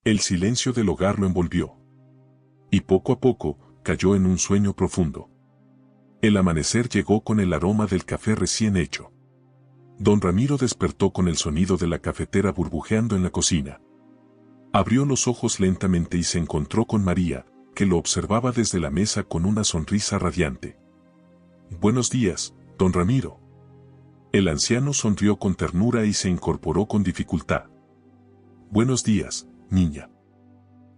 El silencio del hogar lo envolvió. Y poco a poco, cayó en un sueño profundo. El amanecer llegó con el aroma del café recién hecho. Don Ramiro despertó con el sonido de la cafetera burbujeando en la cocina. Abrió los ojos lentamente y se encontró con María, que lo observaba desde la mesa con una sonrisa radiante. «Buenos días, don Ramiro». El anciano sonrió con ternura y se incorporó con dificultad. «Buenos días, niña».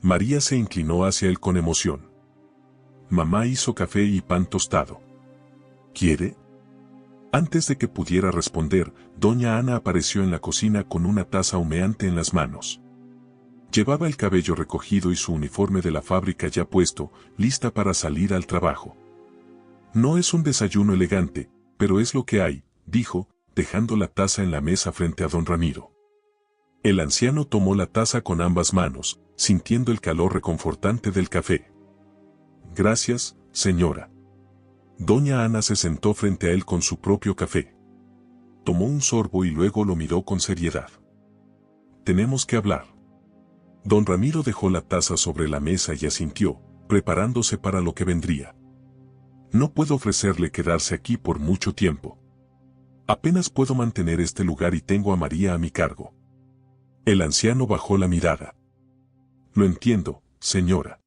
María se inclinó hacia él con emoción. «Mamá hizo café y pan tostado. ¿Quiere?». Antes de que pudiera responder, doña Ana apareció en la cocina con una taza humeante en las manos. Llevaba el cabello recogido y su uniforme de la fábrica ya puesto, lista para salir al trabajo. «No es un desayuno elegante, pero es lo que hay», dijo, dejando la taza en la mesa frente a don Ramiro. El anciano tomó la taza con ambas manos, sintiendo el calor reconfortante del café. «Gracias, señora». Doña Ana se sentó frente a él con su propio café. Tomó un sorbo y luego lo miró con seriedad. «Tenemos que hablar». Don Ramiro dejó la taza sobre la mesa y asintió, preparándose para lo que vendría. «No puedo ofrecerle quedarse aquí por mucho tiempo. Apenas puedo mantener este lugar y tengo a María a mi cargo». El anciano bajó la mirada. «Lo entiendo, señora.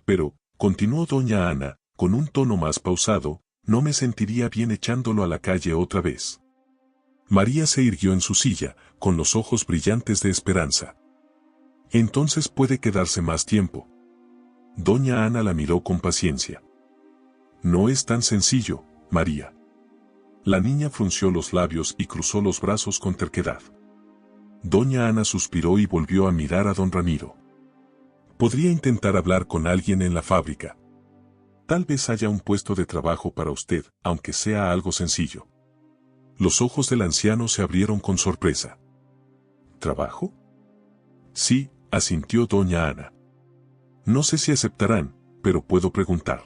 Pero», continuó doña Ana, con un tono más pausado, «no me sentiría bien echándolo a la calle otra vez». María se irguió en su silla, con los ojos brillantes de esperanza. «Entonces puede quedarse más tiempo». Doña Ana la miró con paciencia. «No es tan sencillo, María». La niña frunció los labios y cruzó los brazos con terquedad. Doña Ana suspiró y volvió a mirar a don Ramiro. «Podría intentar hablar con alguien en la fábrica. Tal vez haya un puesto de trabajo para usted, aunque sea algo sencillo». Los ojos del anciano se abrieron con sorpresa. «¿Trabajo?». Sí, asintió doña Ana. No sé si aceptarán, pero puedo preguntar.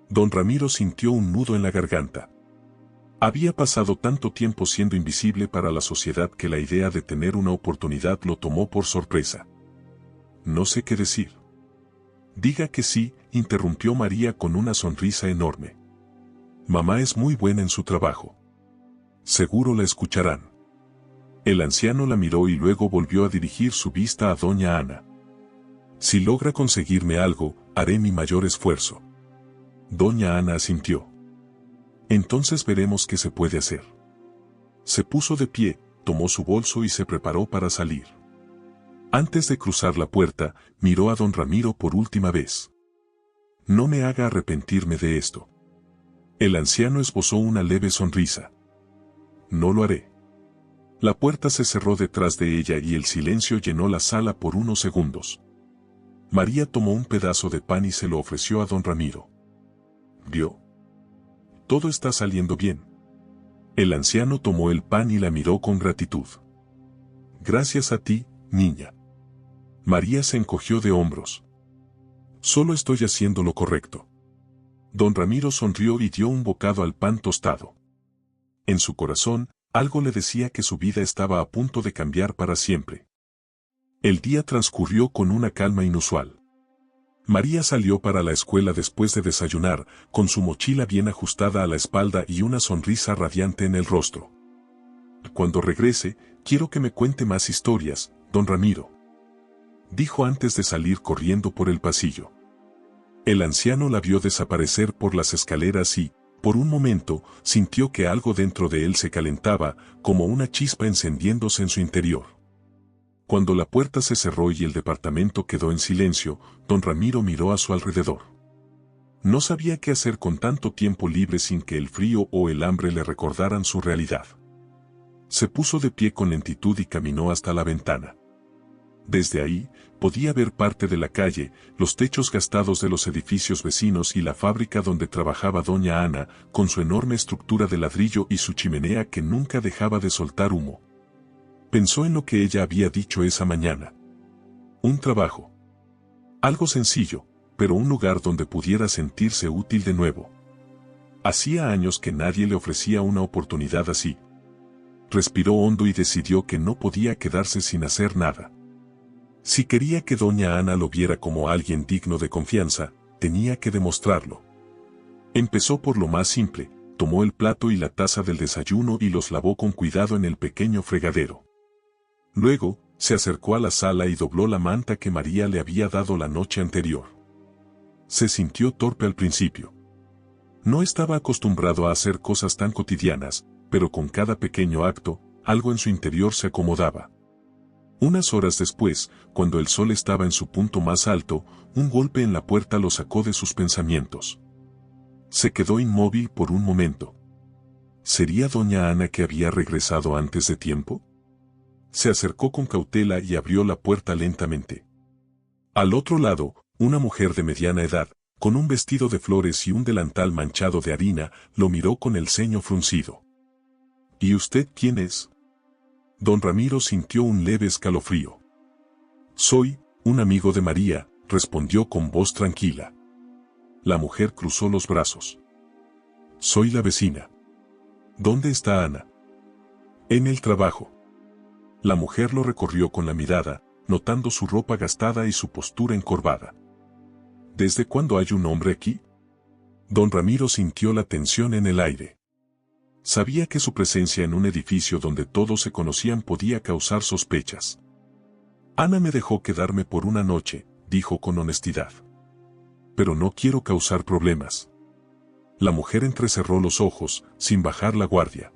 Don Ramiro sintió un nudo en la garganta. Había pasado tanto tiempo siendo invisible para la sociedad que la idea de tener una oportunidad lo tomó por sorpresa. No sé qué decir. Diga que sí, interrumpió María con una sonrisa enorme. Mamá es muy buena en su trabajo. Seguro la escucharán. El anciano la miró y luego volvió a dirigir su vista a doña Ana. Si logra conseguirme algo, haré mi mayor esfuerzo. Doña Ana asintió. Entonces veremos qué se puede hacer. Se puso de pie, tomó su bolso y se preparó para salir. Antes de cruzar la puerta, miró a don Ramiro por última vez. No me haga arrepentirme de esto. El anciano esbozó una leve sonrisa. No lo haré. La puerta se cerró detrás de ella y el silencio llenó la sala por unos segundos. María tomó un pedazo de pan y se lo ofreció a don Ramiro. ¿Vio? Todo está saliendo bien. El anciano tomó el pan y la miró con gratitud. Gracias a ti, niña. María se encogió de hombros. Solo estoy haciendo lo correcto. Don Ramiro sonrió y dio un bocado al pan tostado. En su corazón, algo le decía que su vida estaba a punto de cambiar para siempre. El día transcurrió con una calma inusual. María salió para la escuela después de desayunar, con su mochila bien ajustada a la espalda y una sonrisa radiante en el rostro. Cuando regrese, quiero que me cuente más historias, don Ramiro, dijo antes de salir corriendo por el pasillo. El anciano la vio desaparecer por las escaleras y, por un momento, sintió que algo dentro de él se calentaba, como una chispa encendiéndose en su interior. Cuando la puerta se cerró y el departamento quedó en silencio, don Ramiro miró a su alrededor. No sabía qué hacer con tanto tiempo libre sin que el frío o el hambre le recordaran su realidad. Se puso de pie con lentitud y caminó hasta la ventana. Desde ahí, podía ver parte de la calle, los techos gastados de los edificios vecinos y la fábrica donde trabajaba doña Ana, con su enorme estructura de ladrillo y su chimenea que nunca dejaba de soltar humo. Pensó en lo que ella había dicho esa mañana. Un trabajo. Algo sencillo, pero un lugar donde pudiera sentirse útil de nuevo. Hacía años que nadie le ofrecía una oportunidad así. Respiró hondo y decidió que no podía quedarse sin hacer nada. Si quería que doña Ana lo viera como alguien digno de confianza, tenía que demostrarlo. Empezó por lo más simple, tomó el plato y la taza del desayuno y los lavó con cuidado en el pequeño fregadero. Luego, se acercó a la sala y dobló la manta que María le había dado la noche anterior. Se sintió torpe al principio. No estaba acostumbrado a hacer cosas tan cotidianas, pero con cada pequeño acto, algo en su interior se acomodaba. Unas horas después, cuando el sol estaba en su punto más alto, un golpe en la puerta lo sacó de sus pensamientos. Se quedó inmóvil por un momento. ¿Sería doña Ana que había regresado antes de tiempo? Se acercó con cautela y abrió la puerta lentamente. Al otro lado, una mujer de mediana edad, con un vestido de flores y un delantal manchado de harina, lo miró con el ceño fruncido. ¿Y usted quién es? Don Ramiro sintió un leve escalofrío. Soy un amigo de María, respondió con voz tranquila. La mujer cruzó los brazos. Soy la vecina. ¿Dónde está Ana? En el trabajo. La mujer lo recorrió con la mirada, notando su ropa gastada y su postura encorvada. ¿Desde cuándo hay un hombre aquí? Don Ramiro sintió la tensión en el aire. Sabía que su presencia en un edificio donde todos se conocían podía causar sospechas. Ana me dejó quedarme por una noche, dijo con honestidad. Pero no quiero causar problemas. La mujer entrecerró los ojos, sin bajar la guardia.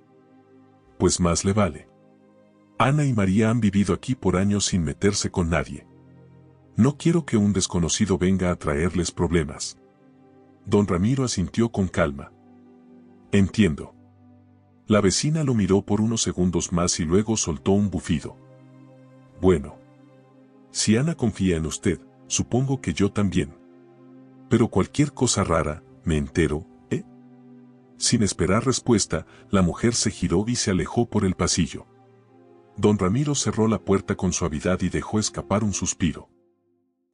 Pues más le vale. Ana y María han vivido aquí por años sin meterse con nadie. No quiero que un desconocido venga a traerles problemas. Don Ramiro asintió con calma. Entiendo. La vecina lo miró por unos segundos más y luego soltó un bufido. Bueno. Si Ana confía en usted, supongo que yo también. Pero cualquier cosa rara, me entero, ¿eh? Sin esperar respuesta, la mujer se giró y se alejó por el pasillo. Don Ramiro cerró la puerta con suavidad y dejó escapar un suspiro.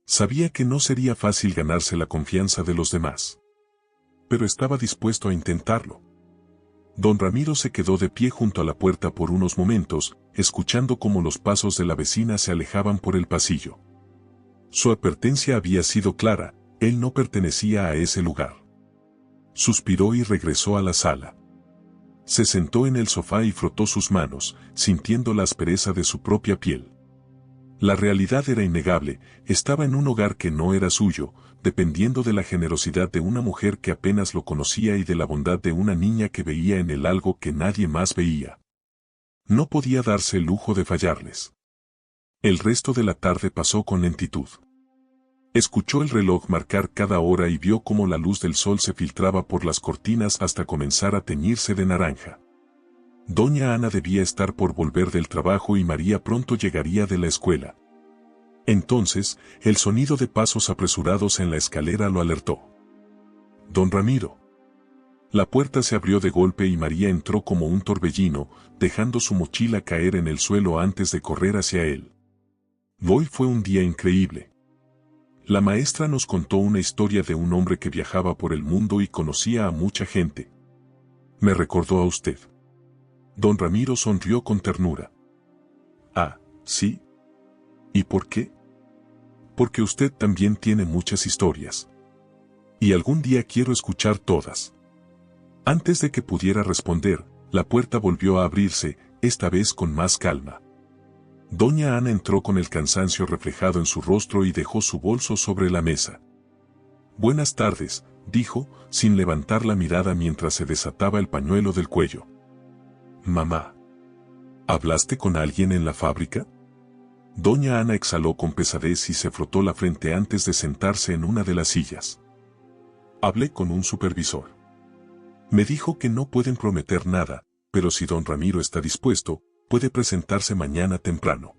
Sabía que no sería fácil ganarse la confianza de los demás. Pero estaba dispuesto a intentarlo. Don Ramiro se quedó de pie junto a la puerta por unos momentos, escuchando cómo los pasos de la vecina se alejaban por el pasillo. Su advertencia había sido clara, él no pertenecía a ese lugar. Suspiró y regresó a la sala. Se sentó en el sofá y frotó sus manos, sintiendo la aspereza de su propia piel. La realidad era innegable, estaba en un hogar que no era suyo, dependiendo de la generosidad de una mujer que apenas lo conocía y de la bondad de una niña que veía en él algo que nadie más veía. No podía darse el lujo de fallarles. El resto de la tarde pasó con lentitud. Escuchó el reloj marcar cada hora y vio cómo la luz del sol se filtraba por las cortinas hasta comenzar a teñirse de naranja. Doña Ana debía estar por volver del trabajo y María pronto llegaría de la escuela. Entonces, el sonido de pasos apresurados en la escalera lo alertó. Don Ramiro. La puerta se abrió de golpe y María entró como un torbellino, dejando su mochila caer en el suelo antes de correr hacia él. Hoy fue un día increíble. La maestra nos contó una historia de un hombre que viajaba por el mundo y conocía a mucha gente. Me recordó a usted. Don Ramiro sonrió con ternura. Ah, ¿sí? ¿Y por qué? Porque usted también tiene muchas historias. Y algún día quiero escuchar todas. Antes de que pudiera responder, la puerta volvió a abrirse, esta vez con más calma. Doña Ana entró con el cansancio reflejado en su rostro y dejó su bolso sobre la mesa. Buenas tardes, dijo, sin levantar la mirada mientras se desataba el pañuelo del cuello. Mamá. ¿Hablaste con alguien en la fábrica? Doña Ana exhaló con pesadez y se frotó la frente antes de sentarse en una de las sillas. Hablé con un supervisor. Me dijo que no pueden prometer nada, pero si don Ramiro está dispuesto, puede presentarse mañana temprano.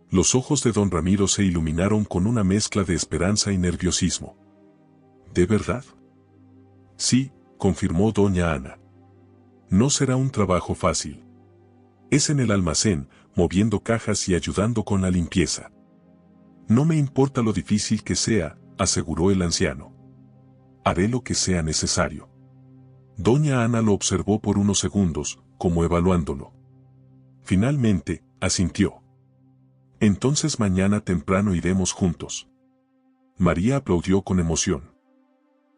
Los ojos de don Ramiro se iluminaron con una mezcla de esperanza y nerviosismo. ¿De verdad? Sí, confirmó doña Ana. No será un trabajo fácil. Es en el almacén, moviendo cajas y ayudando con la limpieza. No me importa lo difícil que sea, aseguró el anciano. Haré lo que sea necesario. Doña Ana lo observó por unos segundos, como evaluándolo. Finalmente, asintió. Entonces mañana temprano iremos juntos. María aplaudió con emoción.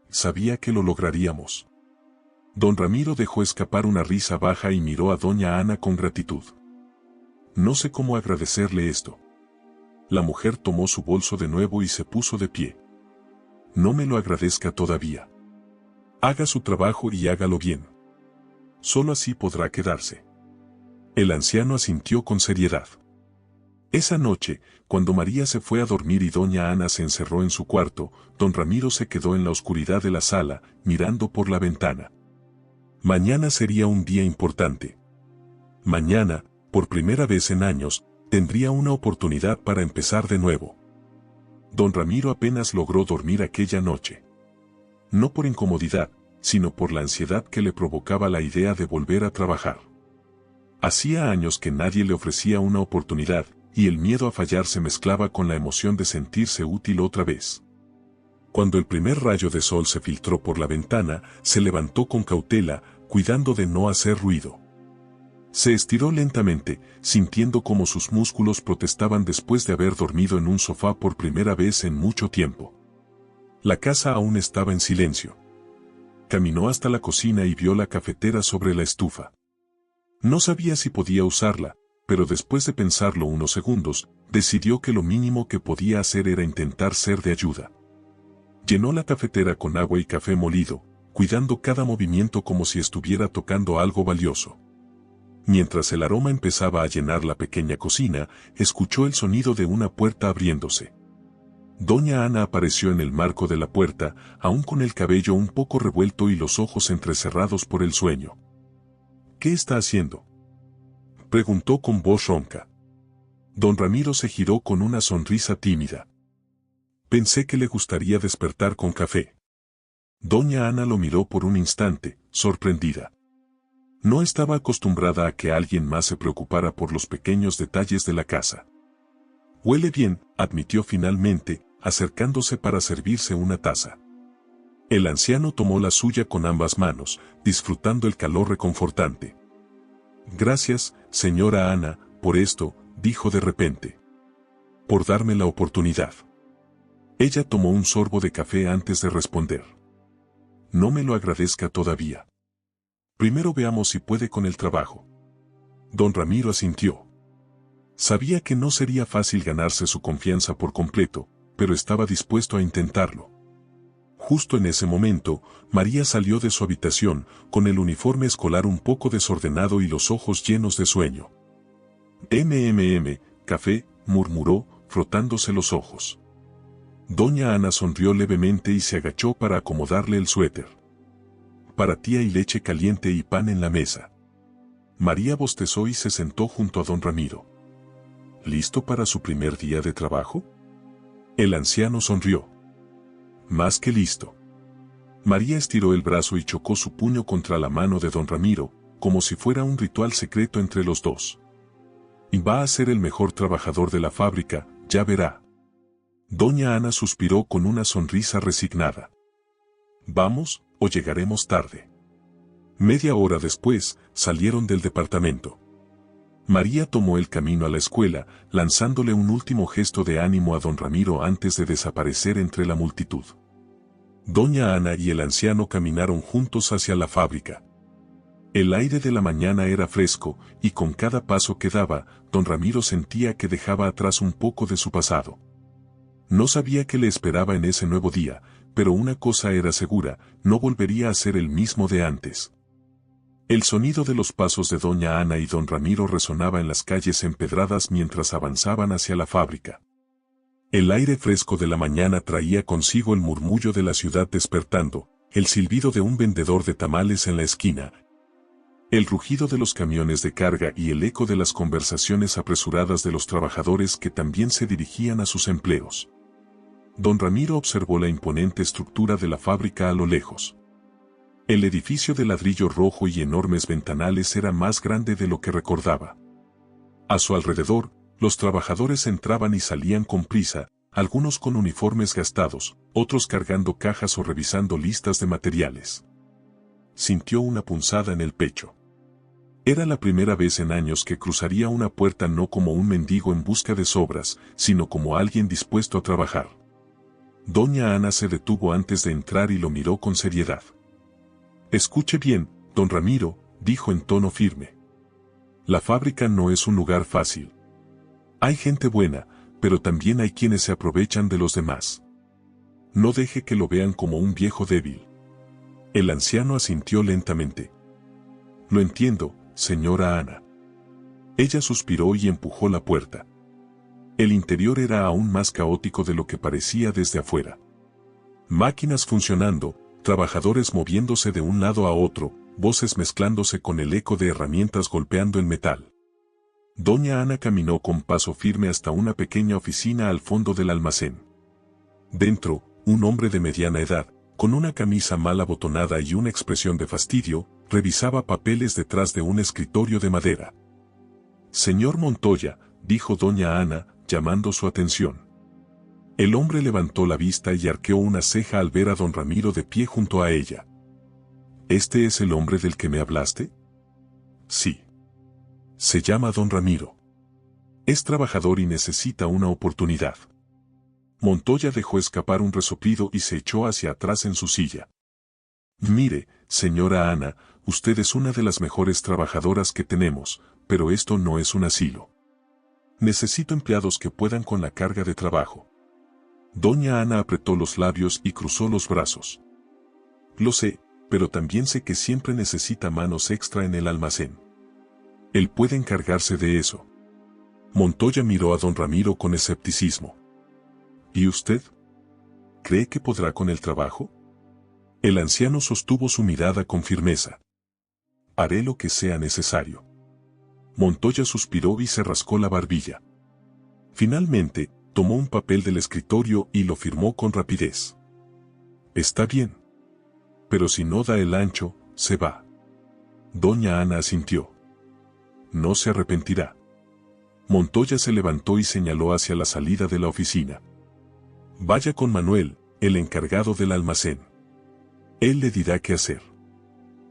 Sabía que lo lograríamos. Don Ramiro dejó escapar una risa baja y miró a doña Ana con gratitud. No sé cómo agradecerle esto. La mujer tomó su bolso de nuevo y se puso de pie. No me lo agradezca todavía. Haga su trabajo y hágalo bien. Solo así podrá quedarse. El anciano asintió con seriedad. Esa noche, cuando María se fue a dormir y doña Ana se encerró en su cuarto, don Ramiro se quedó en la oscuridad de la sala, mirando por la ventana. Mañana sería un día importante. Mañana, por primera vez en años, tendría una oportunidad para empezar de nuevo. Don Ramiro apenas logró dormir aquella noche. No por incomodidad, sino por la ansiedad que le provocaba la idea de volver a trabajar. Hacía años que nadie le ofrecía una oportunidad, y el miedo a fallar se mezclaba con la emoción de sentirse útil otra vez. Cuando el primer rayo de sol se filtró por la ventana, se levantó con cautela, cuidando de no hacer ruido. Se estiró lentamente, sintiendo cómo sus músculos protestaban después de haber dormido en un sofá por primera vez en mucho tiempo. La casa aún estaba en silencio. Caminó hasta la cocina y vio la cafetera sobre la estufa. No sabía si podía usarla, pero después de pensarlo unos segundos, decidió que lo mínimo que podía hacer era intentar ser de ayuda. Llenó la cafetera con agua y café molido, cuidando cada movimiento como si estuviera tocando algo valioso. Mientras el aroma empezaba a llenar la pequeña cocina, escuchó el sonido de una puerta abriéndose. Doña Ana apareció en el marco de la puerta, aún con el cabello un poco revuelto y los ojos entrecerrados por el sueño. ¿Qué está haciendo?, preguntó con voz ronca. Don Ramiro se giró con una sonrisa tímida. Pensé que le gustaría despertar con café. Doña Ana lo miró por un instante, sorprendida. No estaba acostumbrada a que alguien más se preocupara por los pequeños detalles de la casa. Huele bien, admitió finalmente, acercándose para servirse una taza. El anciano tomó la suya con ambas manos, disfrutando el calor reconfortante. Gracias, señora Ana, por esto, dijo de repente. Por darme la oportunidad. Ella tomó un sorbo de café antes de responder. No me lo agradezca todavía. Primero veamos si puede con el trabajo. Don Ramiro asintió. Sabía que no sería fácil ganarse su confianza por completo, pero estaba dispuesto a intentarlo. Justo en ese momento, María salió de su habitación, con el uniforme escolar un poco desordenado y los ojos llenos de sueño. Café, murmuró, frotándose los ojos. Doña Ana sonrió levemente y se agachó para acomodarle el suéter. Para ti hay leche caliente y pan en la mesa. María bostezó y se sentó junto a don Ramiro. ¿Listo para su primer día de trabajo? El anciano sonrió. Más que listo. María estiró el brazo y chocó su puño contra la mano de don Ramiro, como si fuera un ritual secreto entre los dos. Y va a ser el mejor trabajador de la fábrica, ya verá. Doña Ana suspiró con una sonrisa resignada. Vamos, o llegaremos tarde. Media hora después, salieron del departamento. María tomó el camino a la escuela, lanzándole un último gesto de ánimo a don Ramiro antes de desaparecer entre la multitud. Doña Ana y el anciano caminaron juntos hacia la fábrica. El aire de la mañana era fresco, y con cada paso que daba, don Ramiro sentía que dejaba atrás un poco de su pasado. No sabía qué le esperaba en ese nuevo día, pero una cosa era segura, no volvería a ser el mismo de antes. El sonido de los pasos de doña Ana y don Ramiro resonaba en las calles empedradas mientras avanzaban hacia la fábrica. El aire fresco de la mañana traía consigo el murmullo de la ciudad despertando, el silbido de un vendedor de tamales en la esquina, el rugido de los camiones de carga y el eco de las conversaciones apresuradas de los trabajadores que también se dirigían a sus empleos. Don Ramiro observó la imponente estructura de la fábrica a lo lejos. El edificio de ladrillo rojo y enormes ventanales era más grande de lo que recordaba. A su alrededor, los trabajadores entraban y salían con prisa, algunos con uniformes gastados, otros cargando cajas o revisando listas de materiales. Sintió una punzada en el pecho. Era la primera vez en años que cruzaría una puerta no como un mendigo en busca de sobras, sino como alguien dispuesto a trabajar. Doña Ana se detuvo antes de entrar y lo miró con seriedad. Escuche bien, don Ramiro, dijo en tono firme. La fábrica no es un lugar fácil. Hay gente buena, pero también hay quienes se aprovechan de los demás. No deje que lo vean como un viejo débil. El anciano asintió lentamente. Lo entiendo, señora Ana. Ella suspiró y empujó la puerta. El interior era aún más caótico de lo que parecía desde afuera. Máquinas funcionando, trabajadores moviéndose de un lado a otro, voces mezclándose con el eco de herramientas golpeando el metal. Doña Ana caminó con paso firme hasta una pequeña oficina al fondo del almacén. Dentro, un hombre de mediana edad, con una camisa mal abotonada y una expresión de fastidio, revisaba papeles detrás de un escritorio de madera. Señor Montoya, dijo doña Ana, llamando su atención. El hombre levantó la vista y arqueó una ceja al ver a don Ramiro de pie junto a ella. ¿Este es el hombre del que me hablaste? Sí. Se llama don Ramiro. Es trabajador y necesita una oportunidad. Montoya dejó escapar un resoplido y se echó hacia atrás en su silla. Mire, señora Ana, usted es una de las mejores trabajadoras que tenemos, pero esto no es un asilo. Necesito empleados que puedan con la carga de trabajo. Doña Ana apretó los labios y cruzó los brazos. Lo sé, pero también sé que siempre necesita manos extra en el almacén. Él puede encargarse de eso. Montoya miró a don Ramiro con escepticismo. ¿Y usted? ¿Cree que podrá con el trabajo? El anciano sostuvo su mirada con firmeza. Haré lo que sea necesario. Montoya suspiró y se rascó la barbilla. Finalmente, tomó un papel del escritorio y lo firmó con rapidez. Está bien. Pero si no da el ancho, se va. Doña Ana asintió. No se arrepentirá. Montoya se levantó y señaló hacia la salida de la oficina. Vaya con Manuel, el encargado del almacén. Él le dirá qué hacer.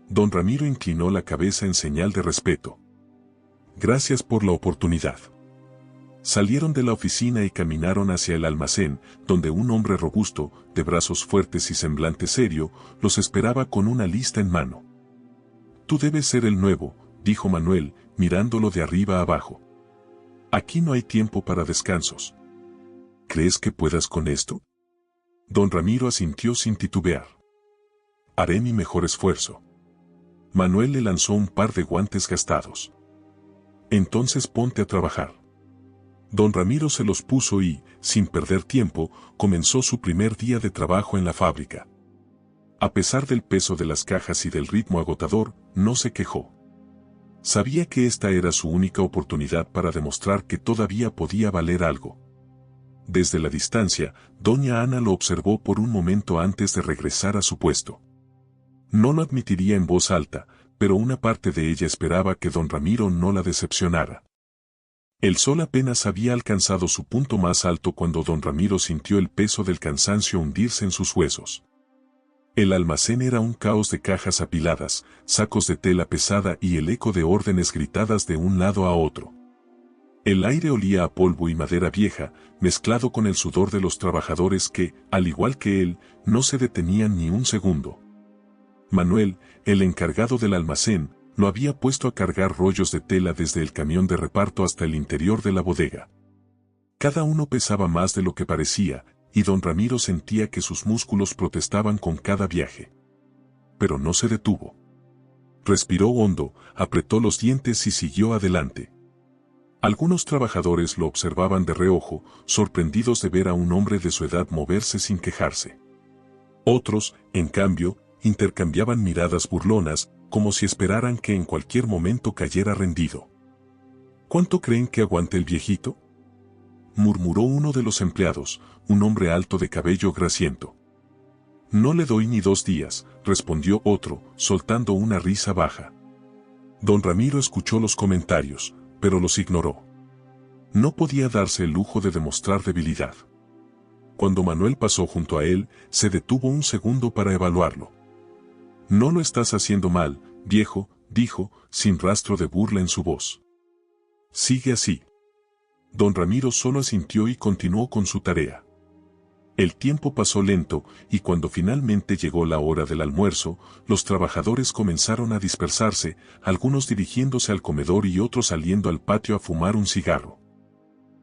Don Ramiro inclinó la cabeza en señal de respeto. Gracias por la oportunidad. Salieron de la oficina y caminaron hacia el almacén, donde un hombre robusto, de brazos fuertes y semblante serio, los esperaba con una lista en mano. Tú debes ser el nuevo, dijo Manuel, mirándolo de arriba a abajo. Aquí no hay tiempo para descansos. ¿Crees que puedas con esto? Don Ramiro asintió sin titubear. Haré mi mejor esfuerzo. Manuel le lanzó un par de guantes gastados. Entonces ponte a trabajar. Don Ramiro se los puso y, sin perder tiempo, comenzó su primer día de trabajo en la fábrica. A pesar del peso de las cajas y del ritmo agotador, no se quejó. Sabía que esta era su única oportunidad para demostrar que todavía podía valer algo. Desde la distancia, doña Ana lo observó por un momento antes de regresar a su puesto. No lo admitiría en voz alta, pero una parte de ella esperaba que don Ramiro no la decepcionara. El sol apenas había alcanzado su punto más alto cuando don Ramiro sintió el peso del cansancio hundirse en sus huesos. El almacén era un caos de cajas apiladas, sacos de tela pesada y el eco de órdenes gritadas de un lado a otro. El aire olía a polvo y madera vieja, mezclado con el sudor de los trabajadores que, al igual que él, no se detenían ni un segundo. Manuel, el encargado del almacén, lo había puesto a cargar rollos de tela desde el camión de reparto hasta el interior de la bodega. Cada uno pesaba más de lo que parecía, y don Ramiro sentía que sus músculos protestaban con cada viaje. Pero no se detuvo. Respiró hondo, apretó los dientes y siguió adelante. Algunos trabajadores lo observaban de reojo, sorprendidos de ver a un hombre de su edad moverse sin quejarse. Otros, en cambio, intercambiaban miradas burlonas, como si esperaran que en cualquier momento cayera rendido. ¿Cuánto creen que aguante el viejito?, murmuró uno de los empleados, un hombre alto de cabello grasiento. No le doy ni 2 días, respondió otro, soltando una risa baja. Don Ramiro escuchó los comentarios, pero los ignoró. No podía darse el lujo de demostrar debilidad. Cuando Manuel pasó junto a él, se detuvo un segundo para evaluarlo. No lo estás haciendo mal, viejo, dijo, sin rastro de burla en su voz. Sigue así. Don Ramiro solo asintió y continuó con su tarea. El tiempo pasó lento, y cuando finalmente llegó la hora del almuerzo, los trabajadores comenzaron a dispersarse, algunos dirigiéndose al comedor y otros saliendo al patio a fumar un cigarro.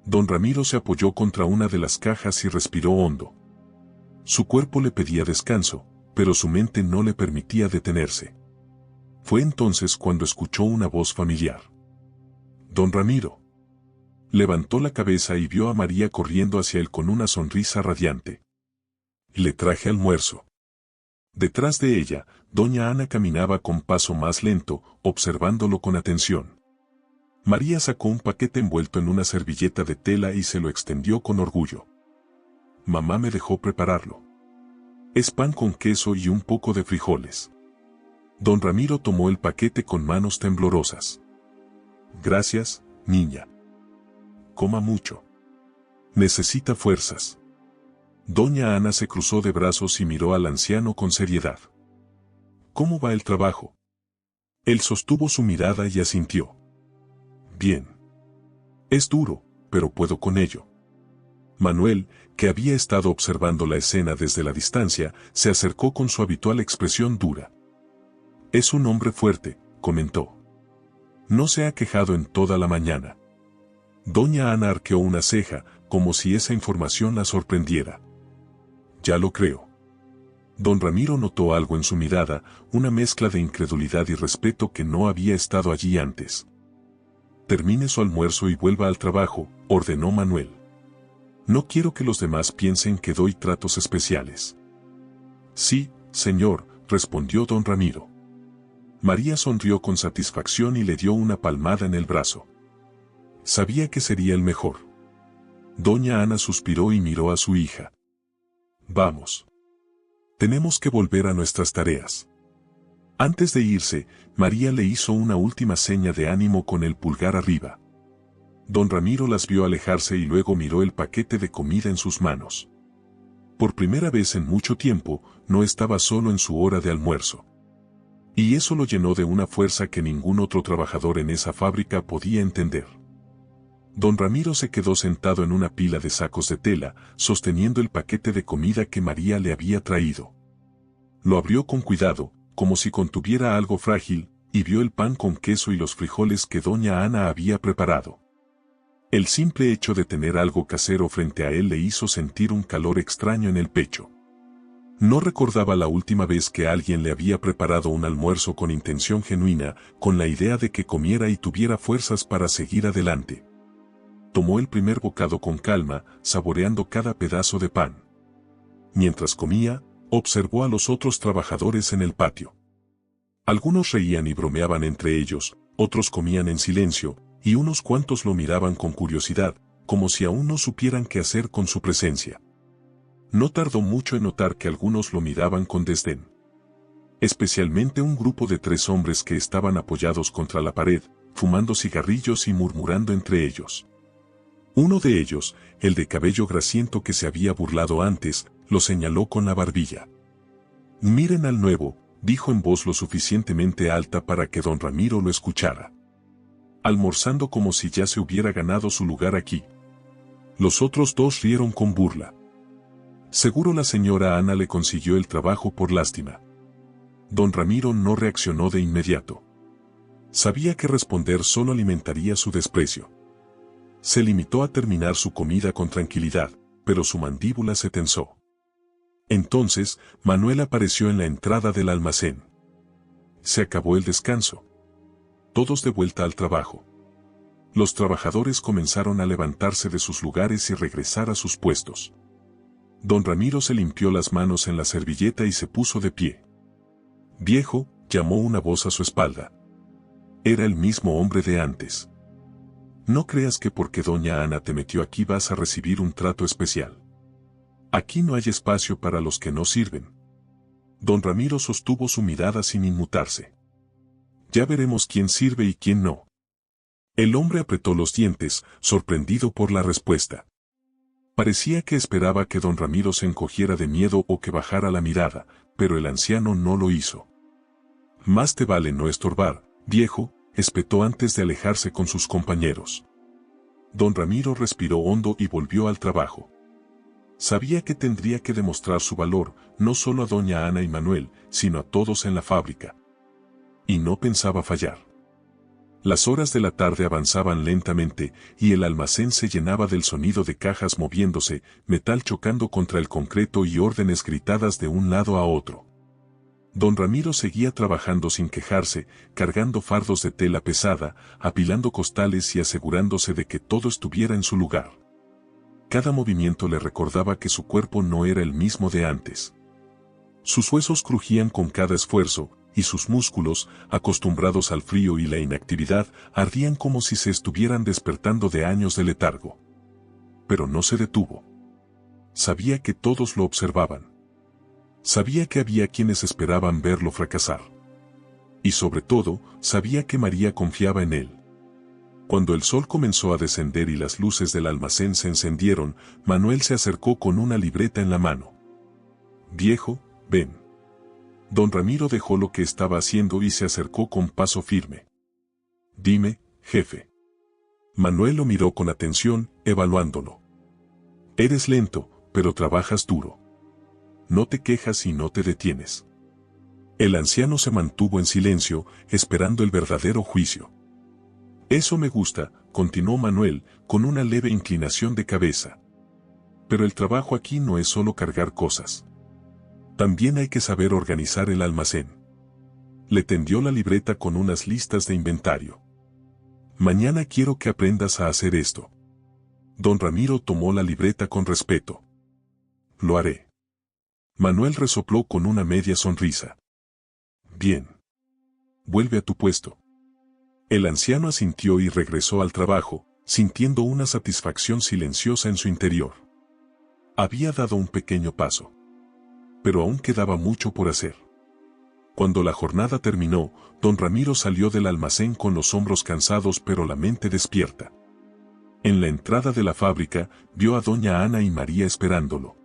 Don Ramiro se apoyó contra una de las cajas y respiró hondo. Su cuerpo le pedía descanso, pero su mente no le permitía detenerse. Fue entonces cuando escuchó una voz familiar. Don Ramiro. Levantó la cabeza y vio a María corriendo hacia él con una sonrisa radiante. Le traje almuerzo. Detrás de ella, doña Ana caminaba con paso más lento, observándolo con atención. María sacó un paquete envuelto en una servilleta de tela y se lo extendió con orgullo. Mamá me dejó prepararlo. Es pan con queso y un poco de frijoles. Don Ramiro tomó el paquete con manos temblorosas. Gracias, niña. Coma mucho. Necesita fuerzas. Doña Ana se cruzó de brazos y miró al anciano con seriedad. ¿Cómo va el trabajo? Él sostuvo su mirada y asintió. Bien. Es duro, pero puedo con ello. Manuel, que había estado observando la escena desde la distancia, se acercó con su habitual expresión dura. Es un hombre fuerte, comentó. No se ha quejado en toda la mañana. Doña Ana arqueó una ceja, como si esa información la sorprendiera. Ya lo creo. Don Ramiro notó algo en su mirada, una mezcla de incredulidad y respeto que no había estado allí antes. Termine su almuerzo y vuelva al trabajo, ordenó Manuel. No quiero que los demás piensen que doy tratos especiales. Sí, señor, respondió don Ramiro. María sonrió con satisfacción y le dio una palmada en el brazo. Sabía que sería el mejor. Doña Ana suspiró y miró a su hija. Vamos. Tenemos que volver a nuestras tareas. Antes de irse, María le hizo una última seña de ánimo con el pulgar arriba. Don Ramiro las vio alejarse y luego miró el paquete de comida en sus manos. Por primera vez en mucho tiempo, no estaba solo en su hora de almuerzo. Y eso lo llenó de una fuerza que ningún otro trabajador en esa fábrica podía entender. Don Ramiro se quedó sentado en una pila de sacos de tela, sosteniendo el paquete de comida que María le había traído. Lo abrió con cuidado, como si contuviera algo frágil, y vio el pan con queso y los frijoles que doña Ana había preparado. El simple hecho de tener algo casero frente a él le hizo sentir un calor extraño en el pecho. No recordaba la última vez que alguien le había preparado un almuerzo con intención genuina, con la idea de que comiera y tuviera fuerzas para seguir adelante. Tomó el primer bocado con calma, saboreando cada pedazo de pan. Mientras comía, observó a los otros trabajadores en el patio. Algunos reían y bromeaban entre ellos, otros comían en silencio, y unos cuantos lo miraban con curiosidad, como si aún no supieran qué hacer con su presencia. No tardó mucho en notar que algunos lo miraban con desdén. Especialmente un grupo de 3 hombres que estaban apoyados contra la pared, fumando cigarrillos y murmurando entre ellos. Uno de ellos, el de cabello grasiento que se había burlado antes, lo señaló con la barbilla. «Miren al nuevo», dijo en voz lo suficientemente alta para que don Ramiro lo escuchara. Almorzando como si ya se hubiera ganado su lugar aquí. Los otros 2 rieron con burla. Seguro la señora Ana le consiguió el trabajo por lástima. Don Ramiro no reaccionó de inmediato. Sabía que responder solo alimentaría su desprecio. Se limitó a terminar su comida con tranquilidad, pero su mandíbula se tensó. Entonces, Manuel apareció en la entrada del almacén. Se acabó el descanso. Todos de vuelta al trabajo. Los trabajadores comenzaron a levantarse de sus lugares y regresar a sus puestos. Don Ramiro se limpió las manos en la servilleta y se puso de pie. «Viejo», llamó una voz a su espalda. Era el mismo hombre de antes. «No creas que porque doña Ana te metió aquí vas a recibir un trato especial. Aquí no hay espacio para los que no sirven». Don Ramiro sostuvo su mirada sin inmutarse. «Ya veremos quién sirve y quién no». El hombre apretó los dientes, sorprendido por la respuesta. Parecía que esperaba que don Ramiro se encogiera de miedo o que bajara la mirada, pero el anciano no lo hizo. «Más te vale no estorbar, viejo», espetó antes de alejarse con sus compañeros. Don Ramiro respiró hondo y volvió al trabajo. Sabía que tendría que demostrar su valor, no solo a doña Ana y Manuel, sino a todos en la fábrica. Y no pensaba fallar. Las horas de la tarde avanzaban lentamente, y el almacén se llenaba del sonido de cajas moviéndose, metal chocando contra el concreto y órdenes gritadas de un lado a otro. Don Ramiro seguía trabajando sin quejarse, cargando fardos de tela pesada, apilando costales y asegurándose de que todo estuviera en su lugar. Cada movimiento le recordaba que su cuerpo no era el mismo de antes. Sus huesos crujían con cada esfuerzo, y sus músculos, acostumbrados al frío y la inactividad, ardían como si se estuvieran despertando de años de letargo. Pero no se detuvo. Sabía que todos lo observaban. Sabía que había quienes esperaban verlo fracasar. Y sobre todo, sabía que María confiaba en él. Cuando el sol comenzó a descender y las luces del almacén se encendieron, Manuel se acercó con una libreta en la mano. «Viejo, ven». Don Ramiro dejó lo que estaba haciendo y se acercó con paso firme. «Dime, jefe». Manuel lo miró con atención, evaluándolo. «Eres lento, pero trabajas duro. No te quejas y no te detienes». El anciano se mantuvo en silencio, esperando el verdadero juicio. «Eso me gusta», continuó Manuel, con una leve inclinación de cabeza. «Pero el trabajo aquí no es solo cargar cosas. También hay que saber organizar el almacén». Le tendió la libreta con unas listas de inventario. «Mañana quiero que aprendas a hacer esto». Don Ramiro tomó la libreta con respeto. «Lo haré». Manuel resopló con una media sonrisa. «Bien. Vuelve a tu puesto». El anciano asintió y regresó al trabajo, sintiendo una satisfacción silenciosa en su interior. Había dado un pequeño paso. Pero aún quedaba mucho por hacer. Cuando la jornada terminó, don Ramiro salió del almacén con los hombros cansados pero la mente despierta. En la entrada de la fábrica, vio a doña Ana y María esperándolo.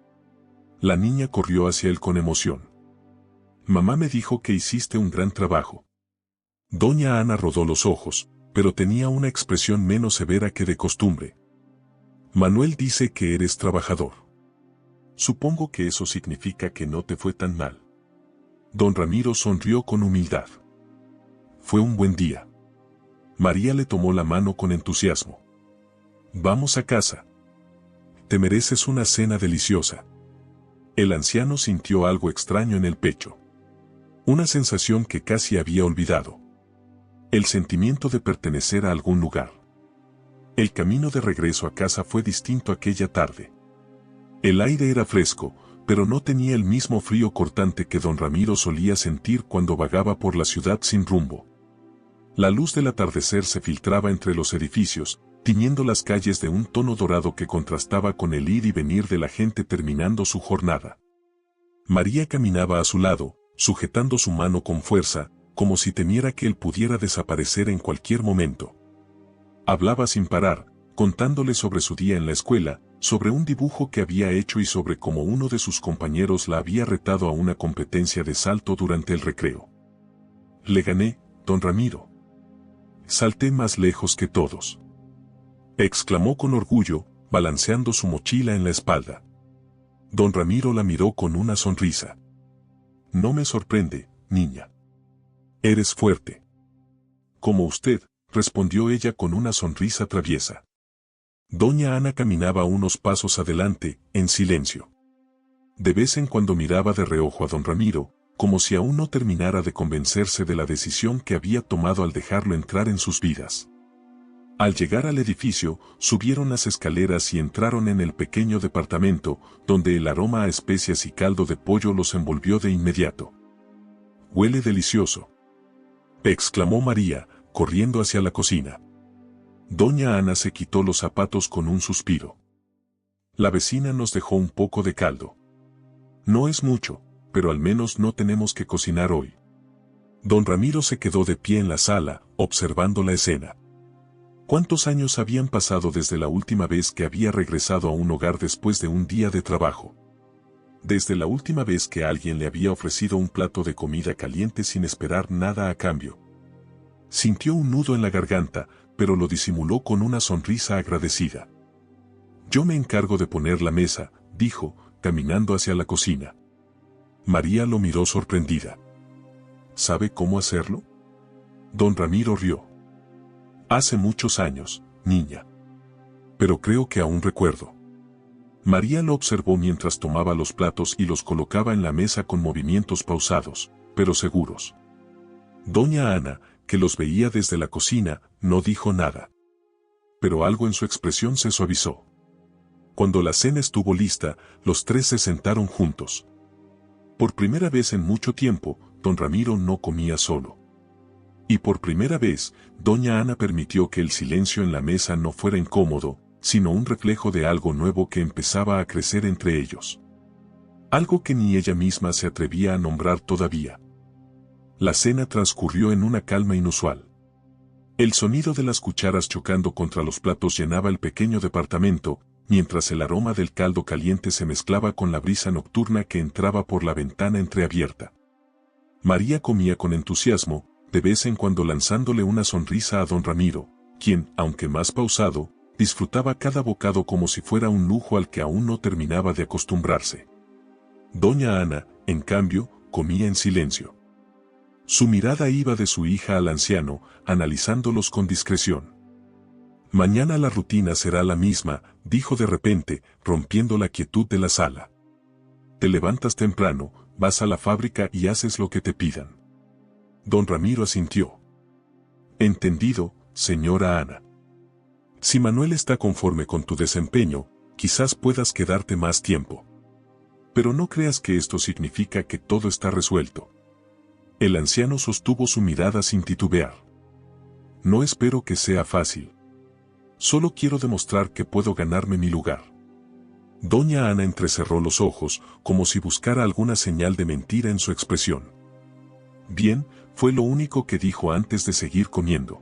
La niña corrió hacia él con emoción. Mamá me dijo que hiciste un gran trabajo. Doña Ana rodó los ojos, pero tenía una expresión menos severa que de costumbre. Manuel dice que eres trabajador. Supongo que eso significa que no te fue tan mal. Don Ramiro sonrió con humildad. Fue un buen día. María le tomó la mano con entusiasmo. Vamos a casa. Te mereces una cena deliciosa. El anciano sintió algo extraño en el pecho. Una sensación que casi había olvidado. El sentimiento de pertenecer a algún lugar. El camino de regreso a casa fue distinto aquella tarde. El aire era fresco, pero no tenía el mismo frío cortante que don Ramiro solía sentir cuando vagaba por la ciudad sin rumbo. La luz del atardecer se filtraba entre los edificios, tiñendo las calles de un tono dorado que contrastaba con el ir y venir de la gente terminando su jornada. María caminaba a su lado, sujetando su mano con fuerza, como si temiera que él pudiera desaparecer en cualquier momento. Hablaba sin parar, contándole sobre su día en la escuela, sobre un dibujo que había hecho y sobre cómo uno de sus compañeros la había retado a una competencia de salto durante el recreo. Le gané, don Ramiro. Salté más lejos que todos. Exclamó con orgullo, balanceando su mochila en la espalda. Don Ramiro la miró con una sonrisa. No me sorprende, niña. Eres fuerte. Como usted, respondió ella con una sonrisa traviesa. Doña Ana caminaba unos pasos adelante, en silencio. De vez en cuando miraba de reojo a don Ramiro, como si aún no terminara de convencerse de la decisión que había tomado al dejarlo entrar en sus vidas. Al llegar al edificio, subieron las escaleras y entraron en el pequeño departamento, donde el aroma a especias y caldo de pollo los envolvió de inmediato. «Huele delicioso», exclamó María, corriendo hacia la cocina. Doña Ana se quitó los zapatos con un suspiro. La vecina nos dejó un poco de caldo. No es mucho, pero al menos no tenemos que cocinar hoy. Don Ramiro se quedó de pie en la sala, observando la escena. ¿Cuántos años habían pasado desde la última vez que había regresado a un hogar después de un día de trabajo? Desde la última vez que alguien le había ofrecido un plato de comida caliente sin esperar nada a cambio. Sintió un nudo en la garganta, pero lo disimuló con una sonrisa agradecida. Yo me encargo de poner la mesa, dijo, caminando hacia la cocina. María lo miró sorprendida. ¿Sabe cómo hacerlo? Don Ramiro rió. Hace muchos años, niña. Pero creo que aún recuerdo. María lo observó mientras tomaba los platos y los colocaba en la mesa con movimientos pausados, pero seguros. Doña Ana, que los veía desde la cocina, no dijo nada. Pero algo en su expresión se suavizó. Cuando la cena estuvo lista, los tres se sentaron juntos. Por primera vez en mucho tiempo, don Ramiro no comía solo. Y por primera vez, doña Ana permitió que el silencio en la mesa no fuera incómodo, sino un reflejo de algo nuevo que empezaba a crecer entre ellos. Algo que ni ella misma se atrevía a nombrar todavía. La cena transcurrió en una calma inusual. El sonido de las cucharas chocando contra los platos llenaba el pequeño departamento, mientras el aroma del caldo caliente se mezclaba con la brisa nocturna que entraba por la ventana entreabierta. María comía con entusiasmo, de vez en cuando lanzándole una sonrisa a don Ramiro, quien, aunque más pausado, disfrutaba cada bocado como si fuera un lujo al que aún no terminaba de acostumbrarse. Doña Ana, en cambio, comía en silencio. Su mirada iba de su hija al anciano, analizándolos con discreción. Mañana la rutina será la misma, dijo de repente, rompiendo la quietud de la sala. Te levantas temprano, vas a la fábrica y haces lo que te pidan. Don Ramiro asintió. Entendido, señora Ana. Si Manuel está conforme con tu desempeño, quizás puedas quedarte más tiempo. Pero no creas que esto significa que todo está resuelto. El anciano sostuvo su mirada sin titubear. No espero que sea fácil. Solo quiero demostrar que puedo ganarme mi lugar. Doña Ana entrecerró los ojos, como si buscara alguna señal de mentira en su expresión. Bien, fue lo único que dijo antes de seguir comiendo.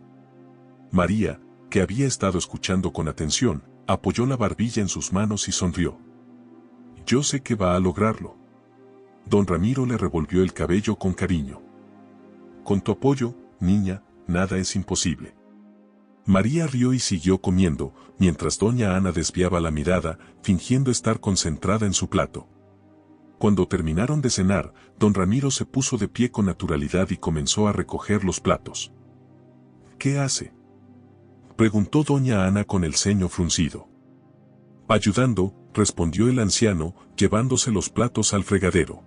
María, que había estado escuchando con atención, apoyó la barbilla en sus manos y sonrió. Yo sé que va a lograrlo. Don Ramiro le revolvió el cabello con cariño. Con tu apoyo, niña, nada es imposible. María rió y siguió comiendo, mientras doña Ana desviaba la mirada, fingiendo estar concentrada en su plato. Cuando terminaron de cenar, don Ramiro se puso de pie con naturalidad y comenzó a recoger los platos. ¿Qué hace?, preguntó doña Ana con el ceño fruncido. Ayudando, respondió el anciano, llevándose los platos al fregadero.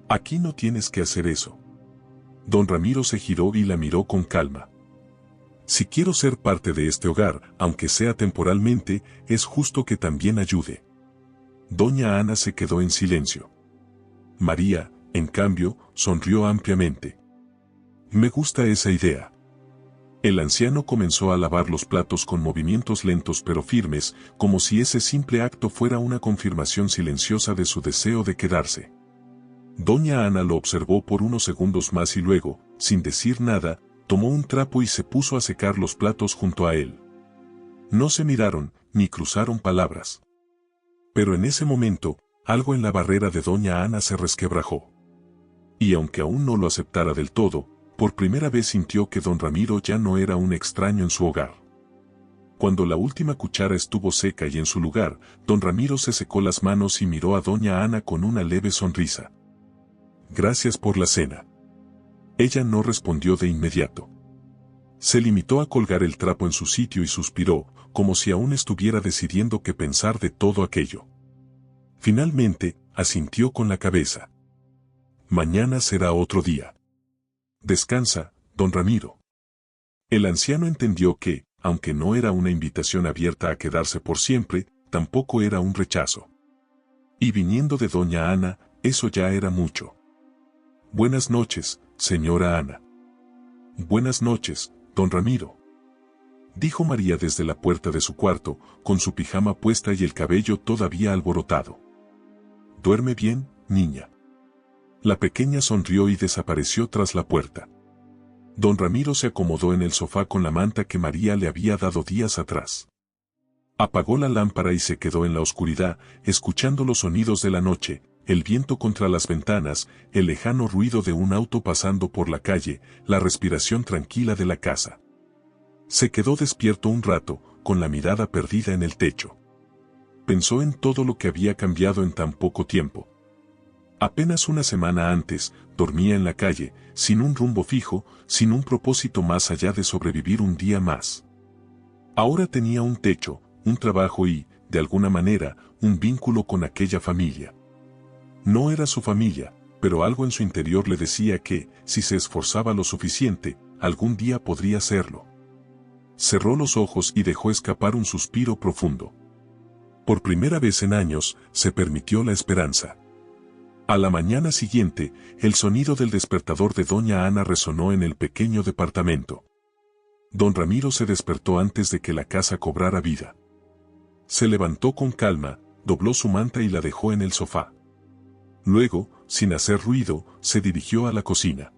Aquí no tienes que hacer eso. Don Ramiro se giró y la miró con calma. Si quiero ser parte de este hogar, aunque sea temporalmente, es justo que también ayude. Doña Ana se quedó en silencio. María, en cambio, sonrió ampliamente. Me gusta esa idea. El anciano comenzó a lavar los platos con movimientos lentos pero firmes, como si ese simple acto fuera una confirmación silenciosa de su deseo de quedarse. Doña Ana lo observó por unos segundos más y luego, sin decir nada, tomó un trapo y se puso a secar los platos junto a él. No se miraron, ni cruzaron palabras. Pero en ese momento, algo en la barrera de doña Ana se resquebrajó. Y aunque aún no lo aceptara del todo, por primera vez sintió que don Ramiro ya no era un extraño en su hogar. Cuando la última cuchara estuvo seca y en su lugar, don Ramiro se secó las manos y miró a doña Ana con una leve sonrisa. Gracias por la cena. Ella no respondió de inmediato. Se limitó a colgar el trapo en su sitio y suspiró, como si aún estuviera decidiendo qué pensar de todo aquello. Finalmente, asintió con la cabeza. Mañana será otro día. Descansa, don Ramiro. El anciano entendió que, aunque no era una invitación abierta a quedarse por siempre, tampoco era un rechazo. Y viniendo de doña Ana, eso ya era mucho. Buenas noches, señora Ana. Buenas noches, don Ramiro. Dijo María desde la puerta de su cuarto, con su pijama puesta y el cabello todavía alborotado. Duerme bien, niña. La pequeña sonrió y desapareció tras la puerta. Don Ramiro se acomodó en el sofá con la manta que María le había dado días atrás. Apagó la lámpara y se quedó en la oscuridad, escuchando los sonidos de la noche, el viento contra las ventanas, el lejano ruido de un auto pasando por la calle, la respiración tranquila de la casa. Se quedó despierto un rato, con la mirada perdida en el techo. Pensó en todo lo que había cambiado en tan poco tiempo. Apenas una semana antes, dormía en la calle, sin un rumbo fijo, sin un propósito más allá de sobrevivir un día más. Ahora tenía un techo, un trabajo y, de alguna manera, un vínculo con aquella familia. No era su familia, pero algo en su interior le decía que, si se esforzaba lo suficiente, algún día podría serlo. Cerró los ojos y dejó escapar un suspiro profundo. Por primera vez en años, se permitió la esperanza. A la mañana siguiente, el sonido del despertador de doña Ana resonó en el pequeño departamento. Don Ramiro se despertó antes de que la casa cobrara vida. Se levantó con calma, dobló su manta y la dejó en el sofá. Luego, sin hacer ruido, se dirigió a la cocina.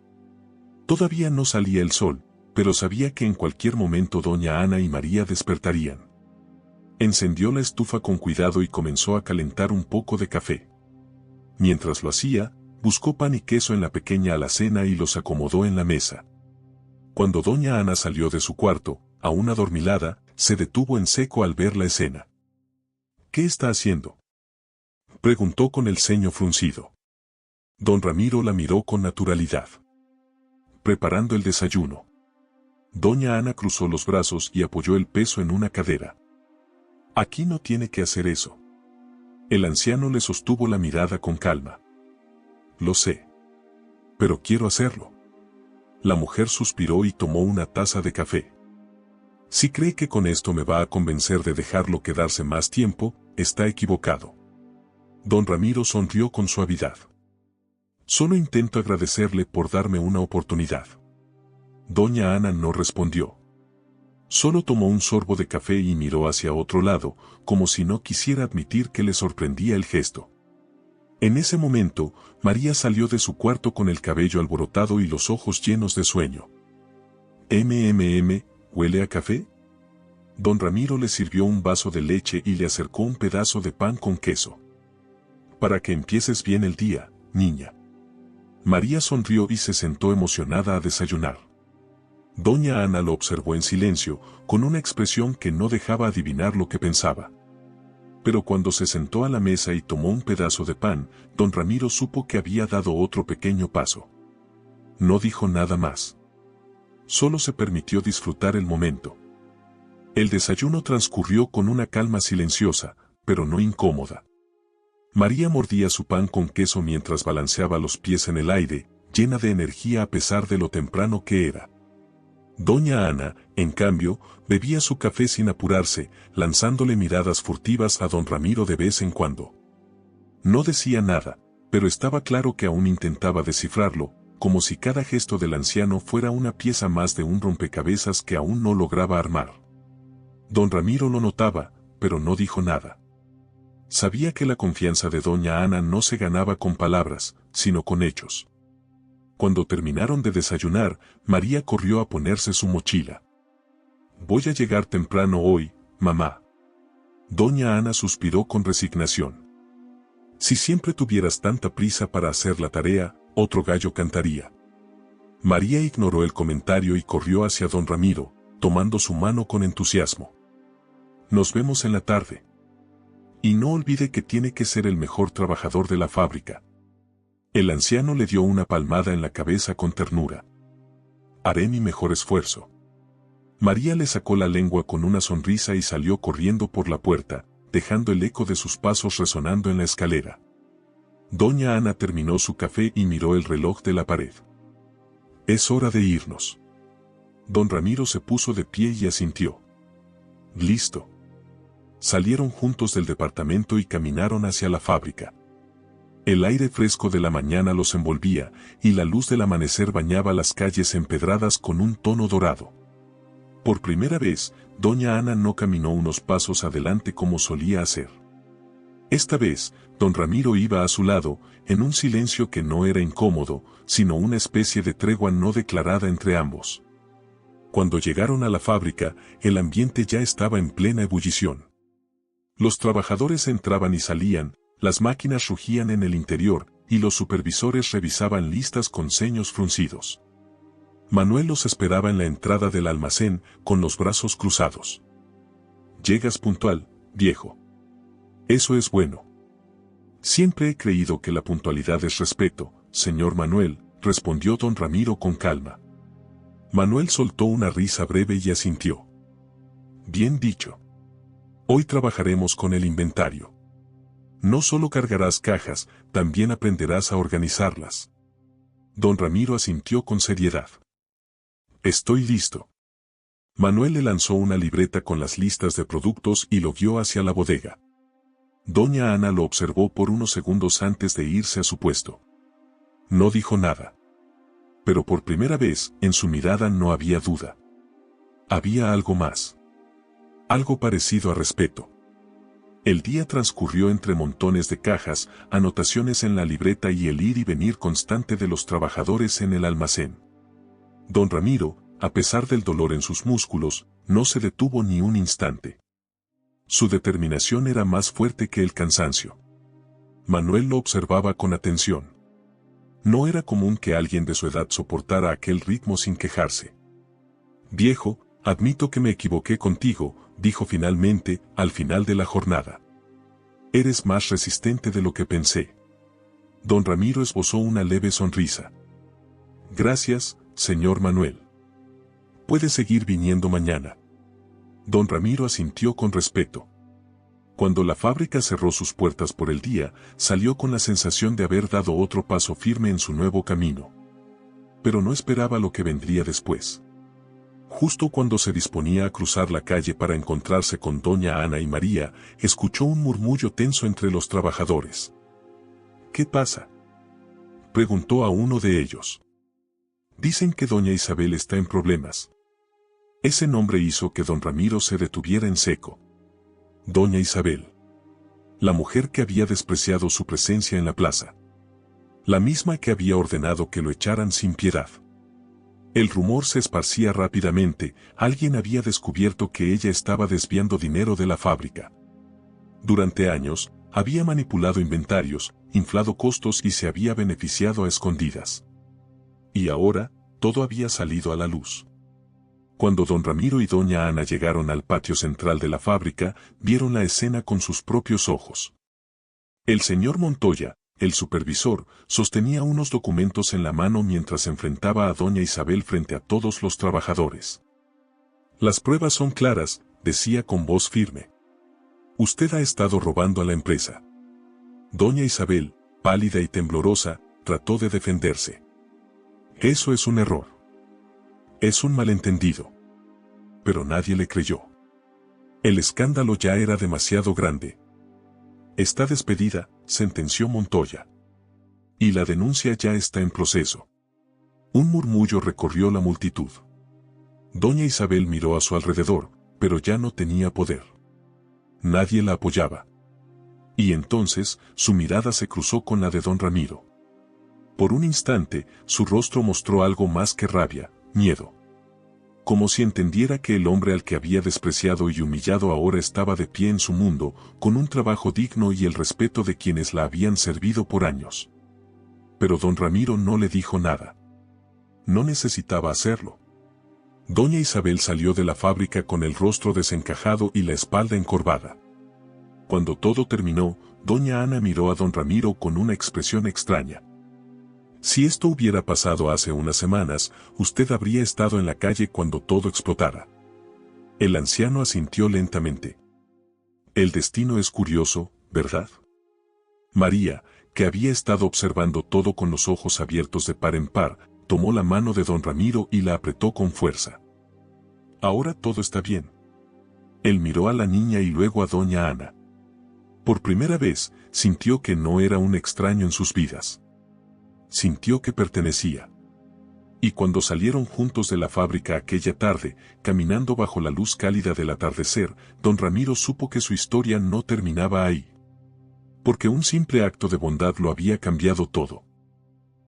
Todavía no salía el sol, pero sabía que en cualquier momento doña Ana y María despertarían. Encendió la estufa con cuidado y comenzó a calentar un poco de café. Mientras lo hacía, buscó pan y queso en la pequeña alacena y los acomodó en la mesa. Cuando doña Ana salió de su cuarto, aún adormilada, se detuvo en seco al ver la escena. ¿Qué está haciendo?, preguntó con el ceño fruncido. Don Ramiro la miró con naturalidad. Preparando el desayuno. Doña Ana cruzó los brazos y apoyó el peso en una cadera. Aquí no tiene que hacer eso. El anciano le sostuvo la mirada con calma. Lo sé. Pero quiero hacerlo. La mujer suspiró y tomó una taza de café. Si cree que con esto me va a convencer de dejarlo quedarse más tiempo, está equivocado. Don Ramiro sonrió con suavidad. Solo intento agradecerle por darme una oportunidad. Doña Ana no respondió. Solo tomó un sorbo de café y miró hacia otro lado, como si no quisiera admitir que le sorprendía el gesto. En ese momento, María salió de su cuarto con el cabello alborotado y los ojos llenos de sueño. ¿Huele a café? Don Ramiro le sirvió un vaso de leche y le acercó un pedazo de pan con queso. Para que empieces bien el día, niña. María sonrió y se sentó emocionada a desayunar. Doña Ana lo observó en silencio, con una expresión que no dejaba adivinar lo que pensaba. Pero cuando se sentó a la mesa y tomó un pedazo de pan, don Ramiro supo que había dado otro pequeño paso. No dijo nada más. Solo se permitió disfrutar el momento. El desayuno transcurrió con una calma silenciosa, pero no incómoda. María mordía su pan con queso mientras balanceaba los pies en el aire, llena de energía a pesar de lo temprano que era. Doña Ana, en cambio, bebía su café sin apurarse, lanzándole miradas furtivas a don Ramiro de vez en cuando. No decía nada, pero estaba claro que aún intentaba descifrarlo, como si cada gesto del anciano fuera una pieza más de un rompecabezas que aún no lograba armar. Don Ramiro lo notaba, pero no dijo nada. Sabía que la confianza de doña Ana no se ganaba con palabras, sino con hechos. Cuando terminaron de desayunar, María corrió a ponerse su mochila. «Voy a llegar temprano hoy, mamá». Doña Ana suspiró con resignación. «Si siempre tuvieras tanta prisa para hacer la tarea, otro gallo cantaría». María ignoró el comentario y corrió hacia don Ramiro, tomando su mano con entusiasmo. «Nos vemos en la tarde. Y no olvide que tiene que ser el mejor trabajador de la fábrica». El anciano le dio una palmada en la cabeza con ternura. «Haré mi mejor esfuerzo». María le sacó la lengua con una sonrisa y salió corriendo por la puerta, dejando el eco de sus pasos resonando en la escalera. Doña Ana terminó su café y miró el reloj de la pared. «Es hora de irnos». Don Ramiro se puso de pie y asintió. «Listo». Salieron juntos del departamento y caminaron hacia la fábrica. El aire fresco de la mañana los envolvía, y la luz del amanecer bañaba las calles empedradas con un tono dorado. Por primera vez, doña Ana no caminó unos pasos adelante como solía hacer. Esta vez, don Ramiro iba a su lado, en un silencio que no era incómodo, sino una especie de tregua no declarada entre ambos. Cuando llegaron a la fábrica, el ambiente ya estaba en plena ebullición. Los trabajadores entraban y salían, las máquinas rugían en el interior, y los supervisores revisaban listas con ceños fruncidos. Manuel los esperaba en la entrada del almacén, con los brazos cruzados. «Llegas puntual, viejo. Eso es bueno». «Siempre he creído que la puntualidad es respeto, señor Manuel», respondió don Ramiro con calma. Manuel soltó una risa breve y asintió. «Bien dicho. Hoy trabajaremos con el inventario. No solo cargarás cajas, también aprenderás a organizarlas». Don Ramiro asintió con seriedad. «Estoy listo». Manuel le lanzó una libreta con las listas de productos y lo guió hacia la bodega. Doña Ana lo observó por unos segundos antes de irse a su puesto. No dijo nada. Pero por primera vez, en su mirada no había duda. Había algo más. Algo parecido a respeto. El día transcurrió entre montones de cajas, anotaciones en la libreta y el ir y venir constante de los trabajadores en el almacén. Don Ramiro, a pesar del dolor en sus músculos, no se detuvo ni un instante. Su determinación era más fuerte que el cansancio. Manuel lo observaba con atención. No era común que alguien de su edad soportara aquel ritmo sin quejarse. «Viejo, admito que me equivoqué contigo», dijo finalmente, al final de la jornada. «Eres más resistente de lo que pensé». Don Ramiro esbozó una leve sonrisa. «Gracias, señor Manuel. Puede seguir viniendo mañana». Don Ramiro asintió con respeto. Cuando la fábrica cerró sus puertas por el día, salió con la sensación de haber dado otro paso firme en su nuevo camino. Pero no esperaba lo que vendría después. Justo cuando se disponía a cruzar la calle para encontrarse con doña Ana y María, escuchó un murmullo tenso entre los trabajadores. «¿Qué pasa?», preguntó a uno de ellos. «Dicen que doña Isabel está en problemas». Ese nombre hizo que don Ramiro se detuviera en seco. «¿Doña Isabel?». La mujer que había despreciado su presencia en la plaza. La misma que había ordenado que lo echaran sin piedad. El rumor se esparcía rápidamente, alguien había descubierto que ella estaba desviando dinero de la fábrica. Durante años, había manipulado inventarios, inflado costos y se había beneficiado a escondidas. Y ahora, todo había salido a la luz. Cuando don Ramiro y doña Ana llegaron al patio central de la fábrica, vieron la escena con sus propios ojos. El señor Montoya, el supervisor, sostenía unos documentos en la mano mientras enfrentaba a doña Isabel frente a todos los trabajadores. Las pruebas son claras, decía con voz firme. Usted ha estado robando a la empresa. Doña Isabel, pálida y temblorosa, trató de defenderse. Eso es un error. Es un malentendido. Pero nadie le creyó. El escándalo ya era demasiado grande. Está despedida, sentenció Montoya. Y la denuncia ya está en proceso. Un murmullo recorrió la multitud. Doña Isabel miró a su alrededor, pero ya no tenía poder. Nadie la apoyaba. Y entonces, su mirada se cruzó con la de don Ramiro. Por un instante, su rostro mostró algo más que rabia, miedo. Como si entendiera que el hombre al que había despreciado y humillado ahora estaba de pie en su mundo, con un trabajo digno y el respeto de quienes la habían servido por años. Pero don Ramiro no le dijo nada. No necesitaba hacerlo. Doña Isabel salió de la fábrica con el rostro desencajado y la espalda encorvada. Cuando todo terminó, doña Ana miró a don Ramiro con una expresión extraña. Si esto hubiera pasado hace unas semanas, usted habría estado en la calle cuando todo explotara. El anciano asintió lentamente. El destino es curioso, ¿verdad? María, que había estado observando todo con los ojos abiertos de par en par, tomó la mano de don Ramiro y la apretó con fuerza. Ahora todo está bien. Él miró a la niña y luego a doña Ana. Por primera vez, sintió que no era un extraño en sus vidas. Sintió que pertenecía. Y cuando salieron juntos de la fábrica aquella tarde, caminando bajo la luz cálida del atardecer, don Ramiro supo que su historia no terminaba ahí. Porque un simple acto de bondad lo había cambiado todo.